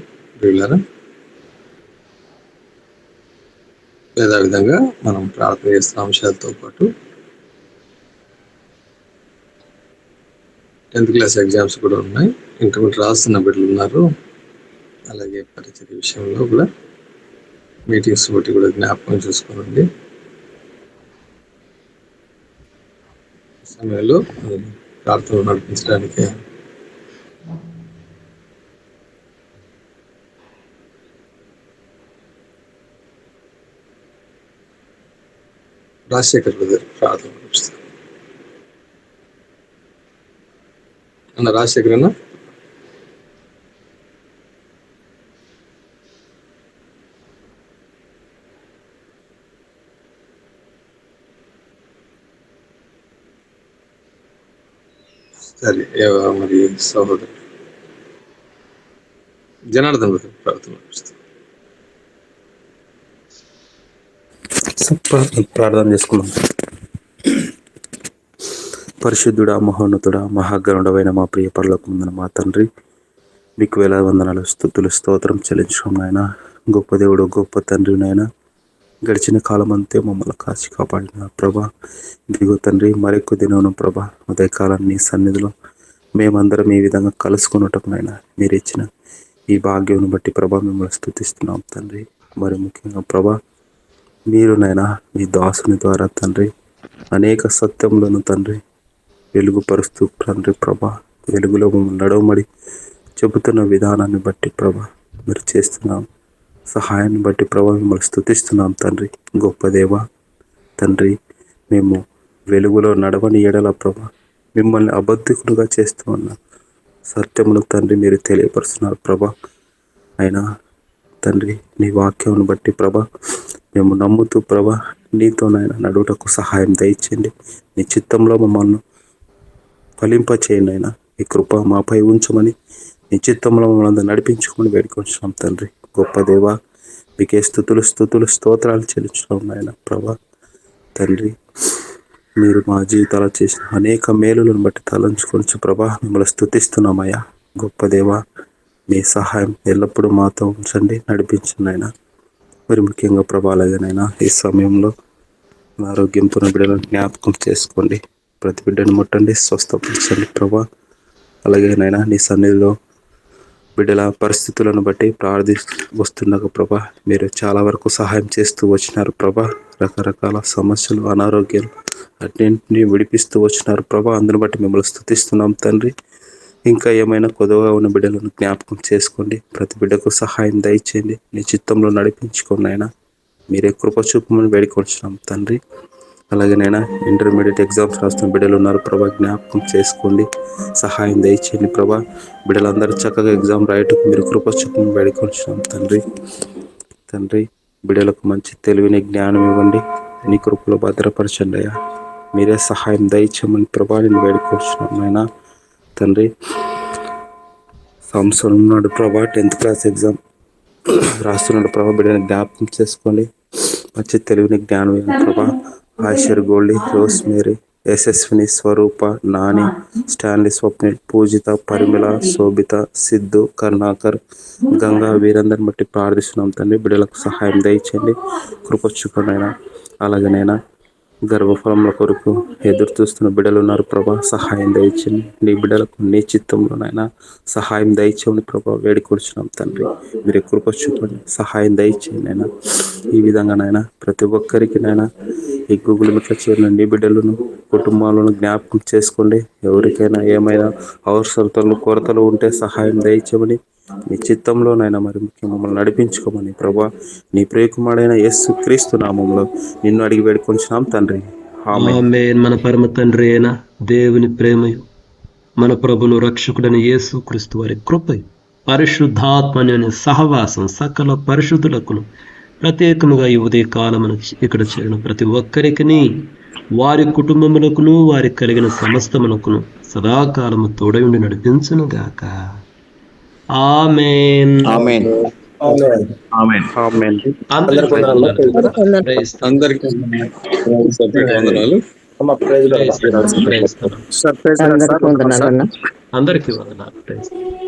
ప్రియులారా. విధంగా మనం ప్రార్థన చేస్తున్న అంశాలతో పాటు 10th క్లాస్ ఎగ్జామ్స్ కూడా ఉన్నాయి. ఇంటర్మీడియట్ రాస్తున్న బిడ్డలు ఉన్నారు. అలాగే పరిచయ విషయంలో కూడా మీటింగ్స్ బట్టి కూడా జ్ఞాపకం చూసుకోనండి. సమయంలో ప్రార్థన నడిపించడానికి రాజశేఖర్ బ్రదర్ ప్రార్థన నడిపిస్తారు. అన్న రాజశేఖర్ అన్న. సరే, మరి సహోదరు జనార్దన్ బ్రదర్ ప్రార్థన నడిపిస్తారు. ప్రార్థన చేసుకున్నాం. పరిశుద్ధుడా, మహోన్నతుడా, మహాగణుడమైన మా ప్రియ పరలోకమందున మా తండ్రి, మీకు వేల వందనాలు, స్తుతులు, స్తోత్రం చెల్లించడం నాయన. గొప్ప దేవుడు, గొప్ప తండ్రి నాయన. గడిచిన కాలం అంతే మమ్మల్ని కాచి కాపాడిన ప్రభా, ఇదిగో తండ్రి మరెక్కువ దినం ప్రభా, ఉదయకాలాన్ని నీ సన్నిధిలో మేమందరం ఈ విధంగా కలుసుకున్నటకు నాయన మీరు ఇచ్చిన ఈ భాగ్యం బట్టి ప్రభా మిమ్మల్ని స్తుతిస్తున్నాం తండ్రి. మరి ముఖ్యంగా ప్రభా, మీరు నాయన మీ దాసుని ద్వారా తండ్రి అనేక సత్యములను తండ్రి వెలుగుపరుస్తూ తండ్రి ప్రభా, వెలుగులో మమ్మల్ని నడవమడి చెబుతున్న విధానాన్ని బట్టి ప్రభా, మీరు చేస్తున్నాం సహాయాన్ని బట్టి ప్రభా మిమ్మల్ని స్తుతిస్తున్నాం తండ్రి. గొప్ప దేవ తండ్రి, మేము వెలుగులో నడవని ఎడల ప్రభా మిమ్మల్ని అబద్ధికులుగా చేస్తూ ఉన్న సత్యమును తండ్రి మీరు తెలియపరుస్తున్నారు ప్రభా. అయినా తండ్రి నీ వాక్యం బట్టి ప్రభా మేము నమ్ముతూ ప్రభా నీతోనైనా నడువుటకు సహాయం దయచేయండి. నీ చిత్తంలో మమ్మల్ని ఫలింపచేయండి. అయినా ఈ కృప మాపై ఉంచమని నీ చిత్తంలో మమ్మల్ని నడిపించుకొని వేడుకొంచున్నాం తండ్రి. గొప్ప దేవ మీకే స్తుతులు స్తోత్రాలు చెల్లించున్నాం నాయన ప్రభా. తండ్రి మీరు మా జీవితాలు చేసిన అనేక మేలులను బట్టి తలంచుకొచ్చు ప్రభా మిమ్మల్ని స్తుతిస్తున్నామయ్యా. గొప్ప దేవ మీ సహాయం ఎల్లప్పుడూ మాతో ఉంచండి, నడిపించండి అయినా. మరి ముఖ్యంగా ప్రభా అలాగేనైనా ఈ సమయంలో ఆరోగ్యంతో బిడ్డలను జ్ఞాపకం చేసుకోండి. ప్రతి బిడ్డను ముట్టండి, స్వస్థపరచండి ప్రభా. అలాగేనైనా నీ సన్నిధిలో బిడ్డల పరిస్థితులను బట్టి వస్తున్నాక ప్రభా మీరు చాలా వరకు సహాయం చేస్తూ వచ్చినారు ప్రభా. రకరకాల సమస్యలు, అనారోగ్యాలు అన్నింటినీ విడిపిస్తూ వచ్చినారు ప్రభా. అందుని బట్టి మిమ్మల్ని స్తుతిస్తున్నాం తండ్రి. ఇంకా ఏమైనా కొద్దిగా ఉన్న బిడ్డలను జ్ఞాపకం చేసుకోండి. ప్రతి బిడ్డకు సహాయం దయచేయండి. నీ చిత్తంలో నడిపించుకోండి అయినా. మీరే కృప చూపమని వేడుకొంటున్నాం తండ్రి. అలాగేనైనా ఇంటర్మీడియట్ ఎగ్జామ్స్ రాస్తున్న బిడ్డలు ఉన్నారు ప్రభా, జ్ఞాపకం చేసుకోండి, సహాయం దయచేయండి ప్రభా. బిడ్డలందరూ చక్కగా ఎగ్జామ్ రాయటకు మీరు కృప చూపమని వేడుకొంటున్నాం తండ్రి. తండ్రి బిడ్డలకు మంచి తెలివిని జ్ఞానం ఇవ్వండి, నీ కృపలో భద్రపరచండి అయ్యా. మీరే సహాయం దయచేయమని ప్రభా నేను వేడుకొంటున్నాం అయినా తండ్రి. సంవత్సరం ఉన్నాడు ప్రభా, 10th క్లాస్ ఎగ్జామ్ రాస్తున్నాడు ప్రభా. బిడ్డని జ్ఞాపకం చేసుకోండి, మంచి తెలివిని జ్ఞానం ఇవ్వండి ప్రభా. ఆశర్ గోల్డీ, రోస్ మేరీ, యశస్విని, స్వరూప, నాని, స్టాన్లీ, స్వప్నిల్, పూజిత, పరిమళ, శోభిత, సిద్ధు, కరుణాకర్, గంగా వీరందరిని బట్టి ప్రార్థిస్తున్నాం తండ్రి. బిడ్డలకు సహాయం దయచేయండి, కృపచ్చుకునైనా. అలాగనైనా గర్భఫలముల కొరకు ఎదురు చూస్తున్న బిడ్డలు ఉన్నారు ప్రభా, సహాయం దయచేయండి. నీ బిడ్డలకు నీ చిత్తంలోనైనా సహాయం దయచేయండి ప్రభా, వేడుకొచ్చున్నాం తండ్రి. మీరు కృప చూపండి, సహాయం దయచేయండి అయినా. ఈ విధంగానైనా ప్రతి ఒక్కరికి నైనా ఈ గూగుల్ మీట్లో చేరిన నీ బిడ్డలను, కుటుంబాలను జ్ఞాపకం చేసుకోండి. ఎవరికైనా ఏమైనా అవసరతలు, కొరతలు ఉంటే సహాయం దయచేయమని నీ చిత్తంలోనైనా మరి ముఖ్యం మమ్మల్ని నడిపించుకోమని ప్రభా నీ ప్రియకుమారుడైన యేసు క్రీస్తు నామంలో నిన్ను అడిగి వేడుకొంచున్నాం తండ్రి. ఆమేన్. మన పరమ తండ్రి అయిన దేవుని ప్రేమయు, మన ప్రభును రక్షకుడైన యేసు క్రీస్తు వారి కృపయు, పరిశుద్ధాత్మని సహవాసం సకల పరిశుద్ధులకును ప్రత్యేకముగా ఈ ఉదయ కాలమున ఇక్కడ చేరిన ప్రతి ఒక్కరికి, వారి కుటుంబములకును, వారికి కలిగిన సమస్తమునకును సదాకాలము తోడయుండి నడిపించును గాక. ఆమేన్. ఆమేన్. ఆమేన్. ఆమేన్. అందరికీ వందనాలు. Praise the Lord. అందరికీ సపరేట్ వందనాలు. Praise the Lord. Praise the Lord. అందరికీ వందనాలు అన్న. అందరికీ వందనాలు. Praise the lord.